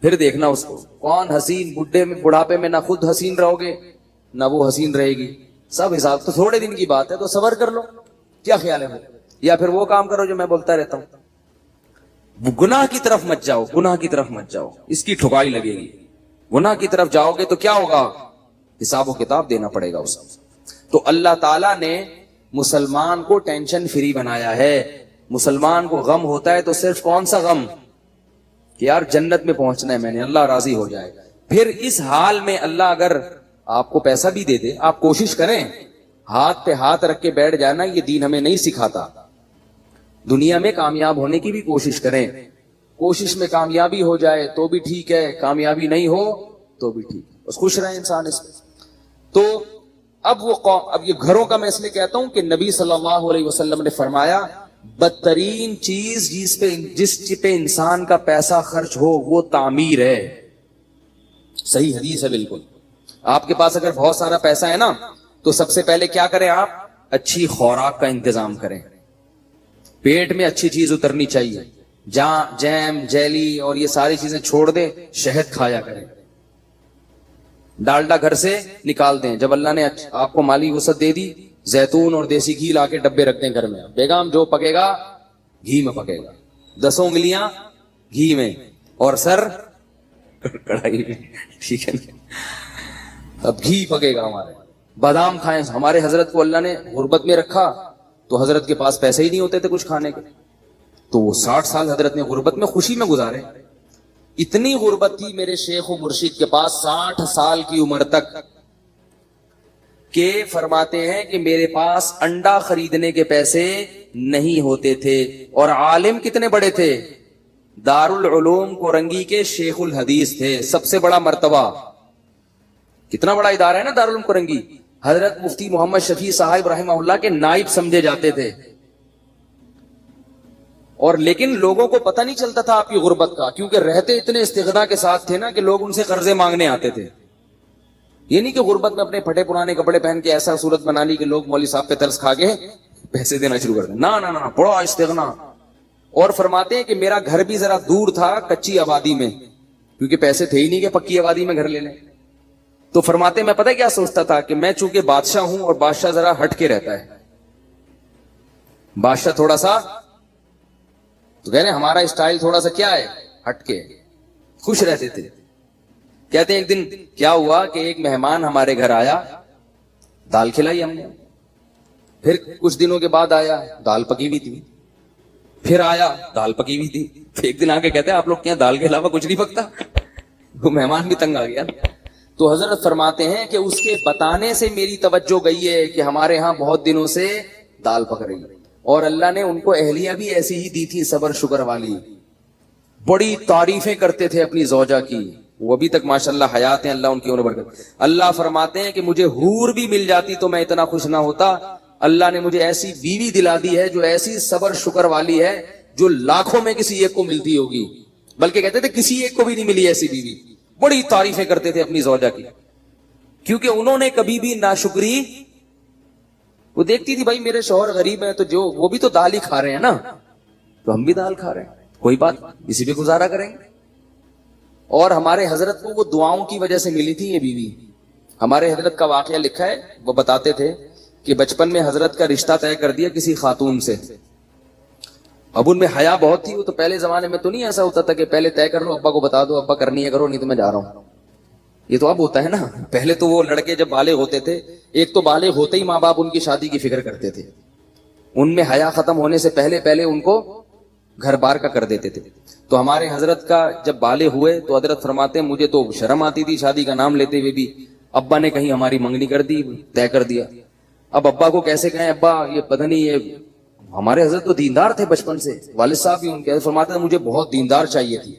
پھر دیکھنا اس کو, کون حسین بڑھاپے میں نہ خود حسین رہو گے نہ وہ حسین رہے گی, سب حساب. تو تھوڑے دن کی بات ہے تو صبر کر لو, کیا خیال ہے, یا پھر وہ کام کرو جو میں بولتا رہتا ہوں, گناہ کی طرف مت جاؤ, گناہ کی طرف مت جاؤ, اس کی ٹھکائی لگے گی. گناہ کی طرف جاؤ گے تو کیا ہوگا, حساب و کتاب دینا پڑے گا اس کو. تو اللہ تعالیٰ نے مسلمان کو ٹینشن فری بنایا ہے. مسلمان کو غم ہوتا ہے تو صرف کون سا غم, کہ یار جنت میں پہنچنا ہے میں نے, اللہ راضی ہو جائے. پھر اس حال میں اللہ اگر آپ کو پیسہ بھی دے دے, آپ کوشش کریں, ہاتھ پہ ہاتھ رکھ کے بیٹھ جانا, یہ دین ہمیں نہیں سکھاتا. دنیا میں کامیاب ہونے کی بھی کوشش کریں, کوشش میں کامیابی ہو جائے تو بھی ٹھیک ہے, کامیابی نہیں ہو تو بھی ٹھیک ہے, بس خوش رہے انسان اس میں. تو اب یہ گھروں کا میں اس لیے کہتا ہوں کہ نبی صلی اللہ علیہ وسلم نے فرمایا بدترین چیز جس پہ انسان کا پیسہ خرچ ہو وہ تعمیر ہے. صحیح حدیث ہے بالکل. آپ کے پاس اگر بہت سارا پیسہ ہے نا تو سب سے پہلے کیا کریں آپ, اچھی خوراک کا انتظام کریں. پیٹ میں اچھی چیز اترنی چاہیے, جیم جیلی اور یہ ساری چیزیں چھوڑ دیں, شہد کھایا کریں. ڈالڈا گھر سے نکال دیں, جب اللہ نے آپ کو مالی وسعت دے دی, زیتون اور دیسی گھی لا کے ڈبے رکھ دیں گھر میں. بیگم جو پکے گا گھی میں پکے گا, 10 انگلیاں گھی میں اور سر کڑھائی میں, ٹھیک ہے نا, اب گھی پکے گا ہمارے. بادام کھائیں, ہمارے حضرت کو اللہ نے غربت میں رکھا تو حضرت کے پاس پیسے ہی نہیں ہوتے تھے کچھ کھانے کے, تو وہ 60 سال حضرت نے غربت میں خوشی میں گزارے. اتنی غربت تھی میرے شیخ و مرشد کے پاس 60 سال کی عمر تک, کہ فرماتے ہیں کہ میرے پاس انڈا خریدنے کے پیسے نہیں ہوتے تھے. اور عالم کتنے بڑے تھے, دارالعلوم کورنگی کے شیخ الحدیث تھے, سب سے بڑا مرتبہ. کتنا بڑا ادارہ ہے نا دارالعلوم کورنگی. حضرت مفتی محمد شفیع صاحب رحمہ اللہ کے نائب سمجھے جاتے تھے. اور لیکن لوگوں کو پتہ نہیں چلتا تھا آپ کی غربت کا, کیونکہ رہتے اتنے استغنا کے ساتھ تھے نا کہ لوگ ان سے قرضے مانگنے آتے تھے. یہ نہیں کہ غربت میں اپنے پھٹے پرانے کپڑے پہن کے ایسا صورت بنا لی کہ لوگ مولوی صاحب پہ ترس کھا کے پیسے دینا شروع کر دیں. نہ بڑا استغنا. اور فرماتے ہیں کہ میرا گھر بھی ذرا دور تھا کچی آبادی میں, کیونکہ پیسے تھے ہی نہیں کہ پکی آبادی میں گھر لے لیں. تو فرماتے ہیں میں پتہ کیا سوچتا تھا کہ میں چونکہ بادشاہ ہوں اور بادشاہ ذرا ہٹ کے رہتا ہے, بادشاہ تھوڑا سا, تو کہہ رہے ہیں ہمارا اسٹائل تھوڑا سا کیا ہے, ہٹ کے, خوش رہتے تھے. کہتے ہیں ایک دن کیا ہوا کہ ایک مہمان ہمارے گھر آیا, دال کھلائی ہم نے, پھر کچھ دنوں کے بعد آیا, دال پکی ہوئی تھی, پھر آیا, دال پکی ہوئی تھی. ایک دن آ کے کہتے ہیں آپ لوگ کیا دال کے علاوہ کچھ نہیں پکتا؟ وہ مہمان بھی تنگ آ گیا. تو حضرت فرماتے ہیں کہ اس کے بتانے سے میری توجہ گئی ہے کہ ہمارے ہاں بہت دنوں سے دال پک رہی ہے, اور اللہ نے ان کو اہلیہ بھی ایسی ہی دی تھی, صبر شکر والی. بڑی تعریفیں کرتے تھے اپنی زوجہ کی, وہ ابھی تک ماشاءاللہ حیات ہیں, اللہ ان کی عمر برکت. اللہ فرماتے ہیں کہ مجھے حور بھی مل جاتی تو میں اتنا خوش نہ ہوتا. اللہ نے مجھے ایسی بیوی دلا دی ہے جو ایسی صبر شکر والی ہے جو لاکھوں میں کسی ایک کو ملتی ہوگی, بلکہ کہتے تھے کسی ایک کو بھی نہیں ملی ایسی بیوی. بڑی تعریفیں کرتے تھے اپنی زوجہ کی, کیونکہ انہوں نے کبھی بھی ناشکری, وہ دیکھتی تھی بھائی میرے شوہر غریب ہیں تو جو وہ بھی تو دال ہی کھا رہے ہیں نا, تو ہم بھی دال کھا رہے ہیں, کوئی بات اسی پہ گزارا کریں گے. اور ہمارے حضرت کو وہ دعاؤں کی وجہ سے ملی تھی یہ بیوی. ہمارے حضرت کا واقعہ لکھا ہے, وہ بتاتے تھے کہ بچپن میں حضرت کا رشتہ طے کر دیا کسی خاتون سے. اب ان میں حیا بہت تھی, وہ تو پہلے زمانے میں تو نہیں ایسا ہوتا تھا کہ پہلے طے کر لو, ابا کو بتا دو, ابا کرنی ہے کرو نہیں تو میں جا رہا ہوں. یہ تو اب ہوتا ہے نا. پہلے تو وہ لڑکے جب بالغ ہوتے تھے, ایک تو بالغ ہوتے ہی ماں باپ ان کی شادی کی فکر کرتے تھے, ان میں حیا ختم ہونے سے پہلے ان کو گھر بار کا کر دیتے تھے. تو ہمارے حضرت کا جب بالغ ہوئے تو حضرت فرماتے ہیں مجھے تو شرم آتی تھی شادی کا نام لیتے ہوئے بھی. ابا نے کہیں ہماری منگنی کر دی, طے کر دیا. اب ابا کو کیسے کہیں ابا یہ پتہ نہیں, یہ ہمارے حضرت تو دیندار تھے بچپن سے, والد صاحب بھی ان کے, فرماتے ہیں مجھے بہت دیندار چاہیے تھی,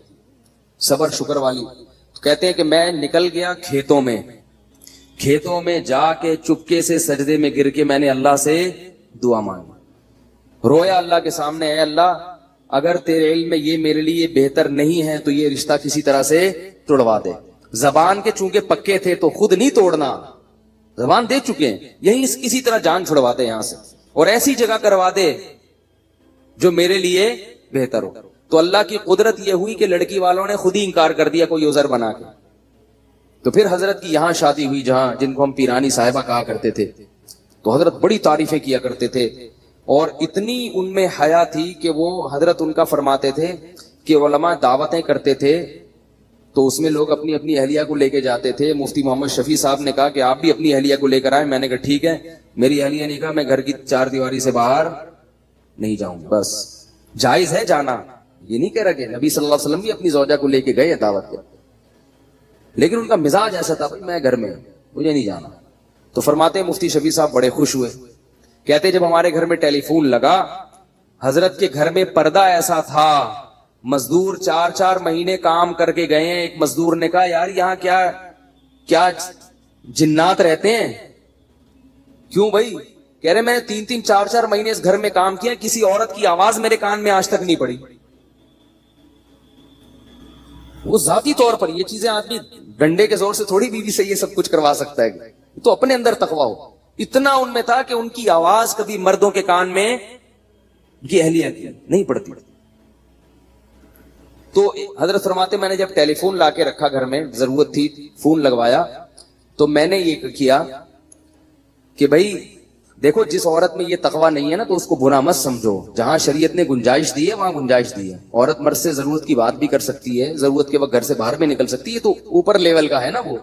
صبر شکر والی. کہتے ہیں کہ میں نکل گیا کھیتوں میں جا کے چپکے سے سجدے میں گر کے میں نے اللہ سے دعا مانگی, رویا اللہ کے سامنے, اے اللہ اگر تیرے علم میں یہ میرے لیے بہتر نہیں ہے تو یہ رشتہ کسی طرح سے توڑوا دے. زبان کے چونکہ پکے تھے تو خود نہیں توڑنا, زبان دے چکے ہیں, یہی کسی طرح جان چھڑوا دے یہاں سے, اور ایسی جگہ کروا دے جو میرے لیے بہتر ہو. تو اللہ کی قدرت یہ ہوئی کہ لڑکی والوں نے خود ہی انکار کر دیا کوئی عذر بنا کے. تو پھر حضرت کی یہاں شادی ہوئی جہاں جن کو ہم پیرانی صاحبہ کہا کرتے تھے. تو حضرت بڑی تعریفیں کیا کرتے تھے, اور اتنی ان میں حیا تھی کہ وہ حضرت ان کا فرماتے تھے کہ علماء دعوتیں کرتے تھے تو اس میں لوگ اپنی اپنی اہلیہ کو لے کے جاتے تھے. مفتی محمد شفیع صاحب نے کہا کہ آپ بھی اپنی اہلیہ کو لے کر آئے. میں نے کہا ٹھیک ہے, میری اہلیہ نے کہا میں گھر کی چار دیواری سے باہر نہیں جاؤں گا. بس جائز ہے جانا, یہ نہیں کہہ رہا کہ نبی صلی اللہ علیہ وسلم بھی اپنی زوجہ کو لے کے گئے دعوت کے, لیکن ان کا مزاج ایسا تھا میں گھر میں مجھے نہیں جانا. تو فرماتے ہیں مفتی شفیع صاحب بڑے خوش ہوئے, کہتے جب ہمارے گھر میں ٹیلی فون لگا, حضرت کے گھر میں پردہ ایسا تھا, مزدور 4 مہینے کام کر کے گئے ہیں. ایک مزدور نے کہا یار یہاں کیا جنات رہتے ہیں؟ کیوں بھائی؟ کہہ رہے میں نے 3-4 مہینے اس گھر میں کام کیا, کسی عورت کی آواز میرے کان میں آج تک نہیں پڑی. وہ ذاتی طور پر یہ چیزیں آدمی ڈنڈے کے زور سے تھوڑی بیوی سے یہ سب کچھ کروا سکتا ہے, تو اپنے اندر تقویٰ ہو. اتنا ان میں تھا کہ ان کی آواز کبھی مردوں کے کان میں یہ اہلیہ کی نہیں پڑتی. تو حضرت فرماتے میں نے جب ٹیلی فون لا کے رکھا گھر میں, ضرورت تھی فون لگوایا, تو میں نے یہ کیا کہ بھائی دیکھو جس عورت میں یہ تقویٰ نہیں ہے نا تو اس کو برا مت سمجھو. جہاں شریعت نے گنجائش دی ہے وہاں گنجائش دی ہے. عورت مرد سے ضرورت کی بات بھی کر سکتی ہے, ضرورت کے وقت گھر سے باہر بھی نکل سکتی ہے, تو اوپر لیول کا ہے نا وہ,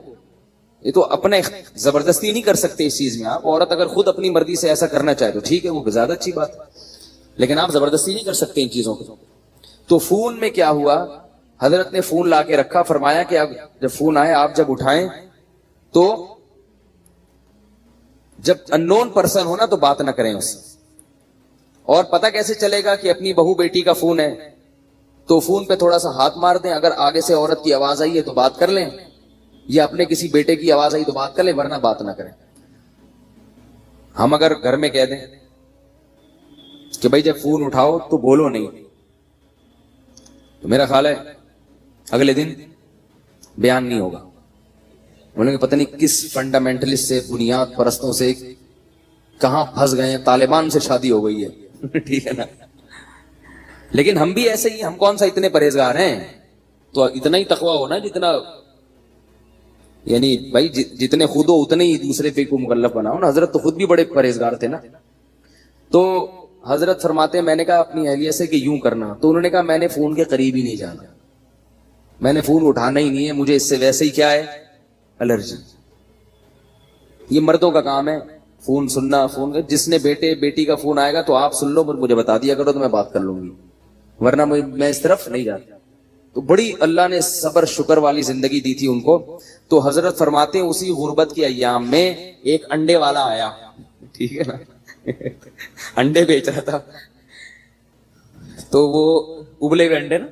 یہ تو اپنے زبردستی نہیں کر سکتے اس چیز میں. آپ عورت اگر خود اپنی مرضی سے ایسا کرنا چاہے تو ٹھیک ہے, وہ زیادہ اچھی بات ہے, لیکن آپ زبردستی نہیں کر سکتے ان چیزوں کو. تو فون میں کیا ہوا, حضرت نے فون لا کے رکھا, فرمایا کہ اب جب فون آئے آپ جب اٹھائیں تو جب اننون پرسن ہونا تو بات نہ کریں اس سے. اور پتہ کیسے چلے گا کہ اپنی بہو بیٹی کا فون ہے, تو فون پہ تھوڑا سا ہاتھ مار دیں, اگر آگے سے عورت کی آواز آئی ہے تو بات کر لیں, یا اپنے کسی بیٹے کی آواز آئی تو بات کر لیں, ورنہ بات نہ کریں. ہم اگر گھر میں کہہ دیں کہ بھائی جب فون اٹھاؤ تو بولو نہیں, تو میرا خیال ہے اگلے دن بیان نہیں ہوگا. انہوں نے پتہ نہیں کس فنڈامنٹلسٹ سے, بنیاد پرستوں سے کہاں پھنس گئے ہیں, طالبان سے شادی ہو گئی ہے. ٹھیک ہے نا, لیکن ہم بھی ایسے ہی, ہم کون سا اتنے پرہیزگار ہیں, تو اتنا ہی تقویٰ ہونا جتنا, یعنی بھائی جتنے خود ہو اتنے ہی دوسرے پہ کو مکلف بناؤ نا. حضرت تو خود بھی بڑے پرہیزگار تھے نا. تو حضرت فرماتے ہیں میں نے کہا اپنی اہلیہ سے کہ یوں کرنا, تو انہوں نے کہا میں نے فون کے قریب ہی نہیں جانا, میں نے فون اٹھانا ہی نہیں ہے, مجھے اس سے ویسے ہی کیا ہے الرجی. یہ مردوں کا کام ہے فون سننا. فون جس نے بیٹی کا فون آئے گا تو آپ سن لو, مجھے بتا دیا کرو تو میں بات کر لوں گی, ورنہ میں اس طرف نہیں جاتا. تو بڑی اللہ نے صبر شکر والی زندگی دی تھی ان کو. تو حضرت فرماتے ہیں اسی غربت کے ایام میں ایک انڈے والا آیا, ٹھیک ہے نا, انڈے بیچ رہا تھا, تو وہ ابلے ہوئے انڈے نا,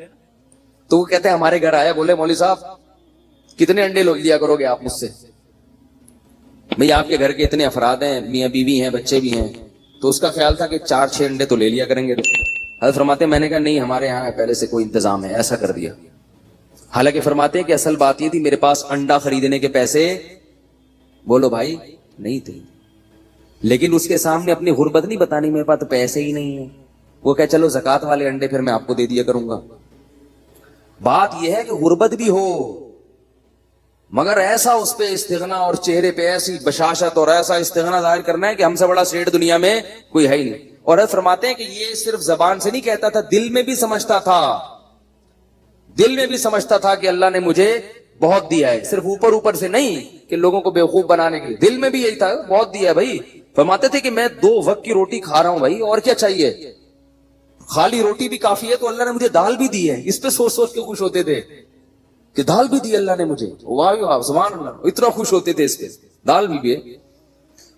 تو وہ کہتے ہیں ہمارے گھر آیا, بولے مولوی صاحب کتنے انڈے لیا کرو گے آپ مجھ سے؟ بھئی آپ کے گھر کے اتنے افراد ہیں, میاں بیوی ہیں, بچے بھی ہیں, تو اس کا خیال تھا کہ 4-6 انڈے تو لے لیا کریں گے. حضرت فرماتے ہیں میں نے کہا نہیں, ہمارے یہاں پہلے سے کوئی انتظام ہے, ایسا کر دیا. حالانکہ فرماتے ہیں کہ اصل بات یہ تھی میرے پاس انڈا خریدنے کے پیسے بولو بھائی نہیں تھے, لیکن اس کے سامنے اپنی غربت نہیں بتانی, میرے پاس تو پیسے ہی نہیں ہیں. وہ کہ چلو زکات والے انڈے پھر میں آپ کو دے دیا کروں گا. بات یہ ہے کہ غربت بھی ہو مگر ایسا اس پہ استغنا, اور چہرے پہ ایسی بشاشت اور ایسا استغنا ظاہر کرنا ہے کہ ہم سے بڑا سیٹ دنیا میں کوئی ہے ہی نہیں. اور حضرت فرماتے ہیں کہ یہ صرف زبان سے نہیں کہتا تھا, دل میں بھی سمجھتا تھا, دل میں بھی سمجھتا تھا کہ اللہ نے مجھے بہت دیا ہے, صرف اوپر سے نہیں کہ لوگوں کو بیوقوف بنانے کے لیے, دل میں بھی یہی تھا بہت دیا ہے بھائی. فرماتے تھے کہ میں 2 وقت کی روٹی کھا رہا ہوں بھائی, اور کیا چاہیے, خالی روٹی بھی کافی ہے, تو اللہ نے مجھے دال بھی دی ہے. اس پہ سوچ سوچ کے خوش ہوتے تھے کہ دال بھی دی اللہ نے مجھے, واہ واہ سبحان اللہ, اتنا خوش ہوتے تھے اس پہ, دال بھی ہے.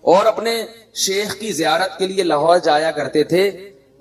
اور اپنے شیخ کی زیارت کے لیے لاہور جایا کرتے تھے,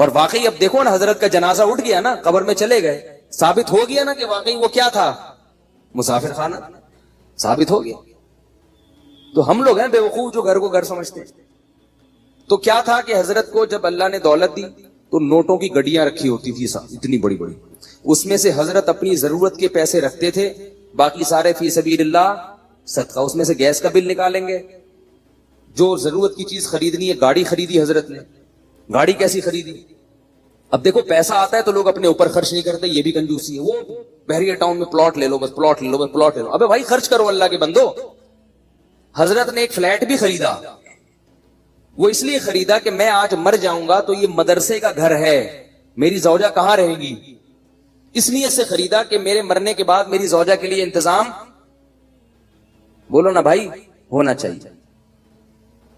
اور واقعی اب دیکھو نا حضرت کا جنازہ اٹھ گیا نا, قبر میں چلے گئے, ثابت ہو گیا نا کہ واقعی وہ کیا تھا, مسافر خانہ, ثابت ہو گیا. تو ہم لوگ ہیں بے وقوف جو گھر کو گھر سمجھتے ہیں. تو کیا تھا کہ حضرت کو جب اللہ نے دولت دی تو نوٹوں کی گڈیاں رکھی ہوتی تھی اتنی بڑی بڑی, اس میں سے حضرت اپنی ضرورت کے پیسے رکھتے تھے, باقی سارے فی سبیل اللہ صدقہ. اس میں سے گیس کا بل نکالیں گے, جو ضرورت کی چیز خریدنی ہے. گاڑی خریدی حضرت نے, گاڑی کیسی خریدی؟ اب دیکھو پیسہ آتا ہے تو لوگ اپنے اوپر خرچ نہیں کرتے, یہ بھی کنجوسی ہے. وہ بحریہ ٹاؤن میں پلاٹ لے لو, بس پلاٹ لے لو, بس پلاٹ لے لو. ابے بھائی خرچ کرو اللہ کے بندو. حضرت نے ایک فلیٹ بھی خریدا, وہ اس لیے خریدا کہ میں آج مر جاؤں گا تو یہ مدرسے کا گھر ہے, میری زوجہ کہاں رہے گی, اس نیت سے خریدا کہ میرے مرنے کے بعد میری زوجہ کے لیے انتظام, بولو نا بھائی, ہونا چاہیے.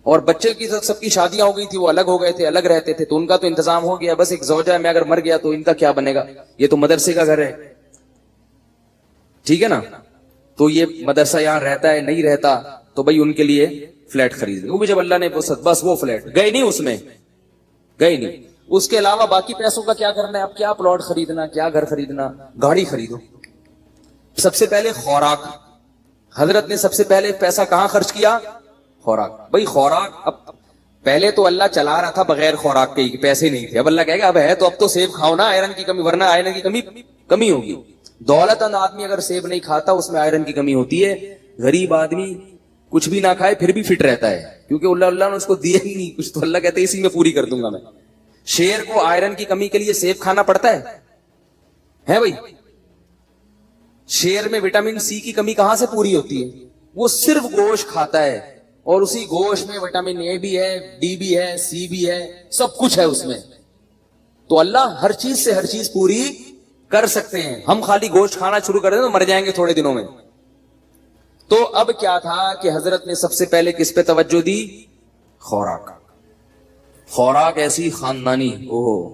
اور بچے کی سب کی شادیاں ہو گئی تھی, وہ الگ ہو گئے تھے, الگ رہتے تھے, تو ان کا تو انتظام ہو گیا. بس ایک زوجہ میں اگر مر گیا تو ان کا کیا بنے گا, یہ تو مدرسے کا گھر ہے, ٹھیک ہے نا. تو یہ مدرسہ یہاں رہتا ہے نہیں رہتا, تو بھائی ان کے لیے فلیٹ خرید لیں. وہ بھی جب اللہ نے بس وہ فلیٹ گئے نہیں, اس میں گئے نہیں. اس کے علاوہ باقی پیسوں کا کیا کرنا ہے, اب کیا پلاٹ خریدنا, کیا گھر خریدنا, گاڑی خریدو. سب سے پہلے خوراک, حضرت نے سب سے پہلے پیسہ کہاں خرچ کیا, خوراک. بھائی خوراک, اب پہلے تو اللہ چلا رہا تھا بغیر خوراک کے, پیسے نہیں تھے. اب اللہ کہے گا اب ہے تو اب تو سیب کھاؤ نا, آئرن کی کمی, ورنہ آئرن کی کمی ہوگی. دولت مند آدمی اگر سیب نہیں کھاتا اس میں آئرن کی کمی ہوتی ہے. غریب آدمی کچھ بھی نہ کھائے پھر بھی فٹ رہتا ہے, کیونکہ اللہ نے اس کو دیا ہی نہیں کچھ, تو اللہ کہتے ہیں اسی میں پوری کر دوں گا میں. شیر کو آئرن کی کمی کے لیے سیب کھانا پڑتا ہے بھائی. شیر میں وٹامن سی کی کمی کہاں سے پوری ہوتی ہے, وہ صرف گوشت کھاتا ہے, اور اسی گوشت میں وٹامن اے بھی ہے, ڈی بھی ہے, سی بھی ہے, سب کچھ ہے اس میں. تو اللہ ہر چیز سے ہر چیز پوری کر سکتے ہیں. ہم خالی گوشت کھانا شروع کر دیں تو مر جائیں گے تھوڑے دنوں میں. تو اب کیا تھا کہ حضرت نے سب سے پہلے کس پہ توجہ دی, خوراک. خوراک ایسی خاندانی,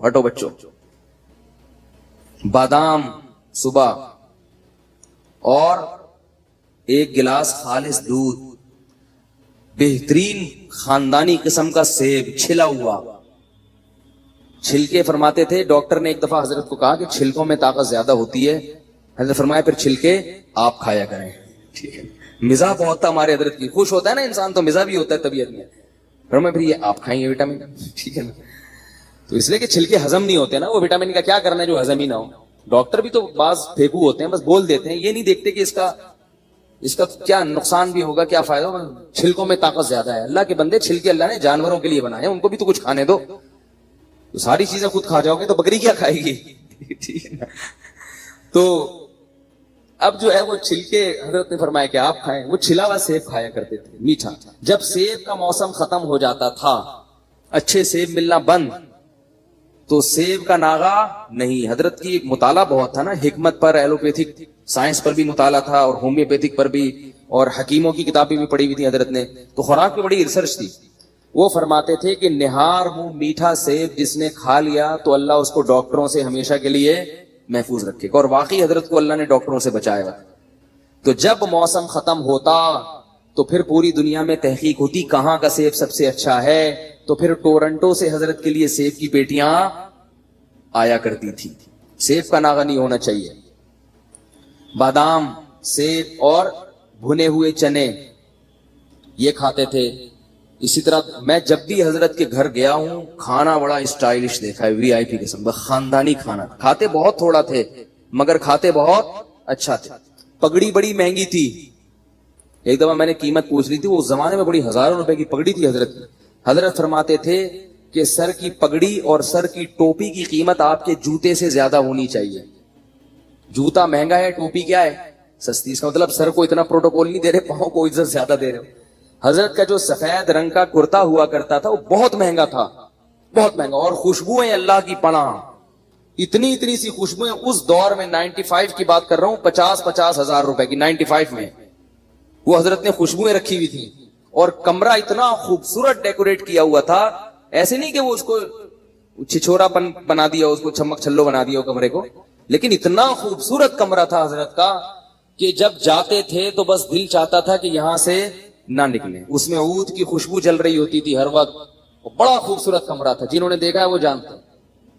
ہٹو بچوں, بادام صبح, اور ایک گلاس خالص دودھ, بہترین خاندانی قسم کا سیب چھلا ہوا. چھلکے فرماتے تھے, ڈاکٹر نے ایک دفعہ حضرت کو کہا کہ چھلکوں میں طاقت زیادہ ہوتی ہے. حضرت فرمایا پھر چھلکے آپ کھایا کریں. ٹھیک ہے, مزاح بہت تھا ہمارے حضرت کی, خوش ہوتا ہے نا انسان تو مزاح بھی ہوتا ہے طبیعت میں. فرمایا پھر یہ آپ کھائیں گے وٹامن, ٹھیک ہے نا. تو اس لیے کہ چھلکے ہضم نہیں ہوتے نا, وہ وٹامن کا کیا کرنا ہے جو ہضم ہی نہ ہو. ڈاکٹر بھی تو بعض پھینکو ہوتے ہیں, بس بول دیتے ہیں, یہ نہیں دیکھتے کہ اس کا کیا نقصان بھی ہوگا, کیا فائدہ ہوگا. چھلکوں میں طاقت زیادہ ہے. اللہ کے بندے, چھلکے اللہ نے جانوروں کے لیے بنائے ہیں, ان کو بھی تو کچھ کھانے دو. تو ساری چیزیں خود کھا جاؤ گے تو بکری کیا کھائے گی, ٹھیک ہے نا. تو اب جو ہے وہ چھلکے حضرت نے فرمایا کہ آپ کھائیں. وہ چھلا ہوا سیب کھایا کرتے تھے, میٹھا. جب سیب کا موسم ختم ہو جاتا تھا, اچھے سیب ملنا بند, تو سیب کا ناغا نہیں. حضرت کی مطالعہ بہت تھا نا, حکمت پر, ایلوپیتھک سائنس پر بھی مطالعہ تھا, اور ہومیوپیتھک پر بھی, اور حکیموں کی کتابیں بھی پڑھی ہوئی تھی حضرت نے. تو خوراک پہ بڑی ریسرچ تھی. وہ فرماتے تھے کہ نہار منہ میٹھا سیب جس نے کھا لیا تو اللہ اس کو ڈاکٹروں سے ہمیشہ کے لیے محفوظ رکھے گا. اور واقعی حضرت کو اللہ نے ڈاکٹروں سے بچایا گا. تو جب موسم ختم ہوتا تو پھر پوری دنیا میں تحقیق ہوتی کہاں کا سیب سب سے اچھا ہے. تو پھر ٹورنٹو سے حضرت کے لیے سیب کی پیٹیاں آیا کرتی تھی. سیب کا ناغا نہیں ہونا چاہیے. بادام, سیب اور بھنے ہوئے چنے یہ کھاتے تھے. اسی طرح میں جب بھی حضرت کے گھر گیا ہوں, کھانا بڑا اسٹائلش دیکھا ہے, وی آئی پی قسم, خاندانی کھانا. کھاتے بہت تھوڑا تھے مگر کھاتے بہت اچھا تھے. پگڑی بڑی مہنگی تھی. ایک دفعہ میں نے قیمت پوچھ لی تھی, وہ زمانے میں بڑی ہزاروں روپے کی پگڑی تھی حضرت کی. حضرت فرماتے تھے کہ سر کی پگڑی اور سر کی ٹوپی کی قیمت آپ کے جوتے سے زیادہ ہونی چاہیے. جوتا مہنگا ہے, ٹوپی کیا ہے, سستی. اس کا مطلب سر کو اتنا پروٹوکول نہیں دے رہے, پاؤں کو عزت زیادہ دے رہے. حضرت کا جو سفید رنگ کا کرتا ہوا کرتا تھا وہ بہت مہنگا تھا, بہت مہنگا. اور خوشبوئیں اللہ کی پناہ, اتنی سی خوشبوئیں. اس دور میں 95 کی بات کر رہا ہوں, 50 ہزار روپے کی 95 میں وہ حضرت نے خوشبوئیں رکھی ہوئی تھی. اور کمرہ اتنا خوبصورت ڈیکوریٹ کیا ہوا تھا, ایسے نہیں کہ وہ اس کو چھچورا پن بنا دیا, اس کو چھمک چھلو بنا دیا کمرے کو, لیکن اتنا خوبصورت کمرہ تھا حضرت کا کہ جب جاتے تھے تو بس دل چاہتا تھا کہ یہاں سے نہ نکلیں. اس میں عود کی خوشبو چل رہی ہوتی تھی ہر وقت. بڑا خوبصورت کمرہ تھا, جنہوں نے دیکھا ہے وہ جانتے ہیں.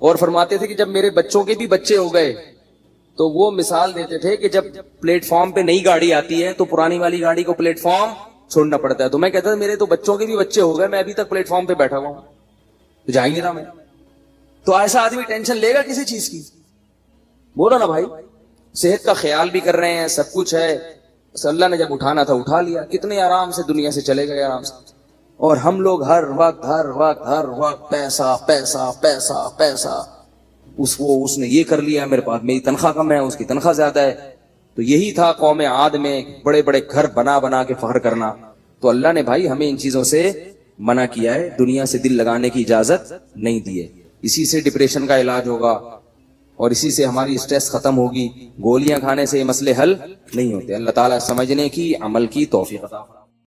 اور فرماتے تھے کہ جب میرے بچوں کے بھی بچے ہو گئے تو وہ مثال دیتے تھے کہ جب پلیٹ فارم پہ نئی گاڑی آتی ہے تو پرانی والی گاڑی کو پلیٹ فارم چھوڑنا پڑتا ہے. تو میں کہتا تھا میرے تو بچوں کے بھی بچے ہو گئے, میں ابھی تک پلیٹ فارم پہ بیٹھا ہوا ہوں, تو جا ہی نہیں رہا میں. تو ایسا آدمی ٹینشن لے گا کسی چیز کی؟ بولو نا بھائی, صحت کا خیال بھی کر رہے ہیں, سب کچھ ہے, بس اللہ نے جب اٹھانا تھا اٹھا لیا, کتنے آرام سے دنیا سے چلے گئے آرام سے. اور ہم لوگ ہر وقت پیسہ پیسہ پیسہ پیسہ, اس نے یہ کر لیا, میرے پاس میری تنخواہ کم ہے, اس کی تنخواہ زیادہ ہے. تو یہی تھا قوم عاد میں بڑے بڑے گھر بنا بنا کے فخر کرنا. تو اللہ نے بھائی ہمیں ان چیزوں سے منع کیا ہے, دنیا سے دل لگانے کی اجازت نہیں دی ہے. اسی سے ڈپریشن کا علاج ہوگا اور اسی سے ہماری سٹریس ختم ہوگی. گولیاں کھانے سے یہ مسئلے حل نہیں ہوتے. اللہ تعالیٰ سمجھنے کی, عمل کی توفیق عطا فرمائے.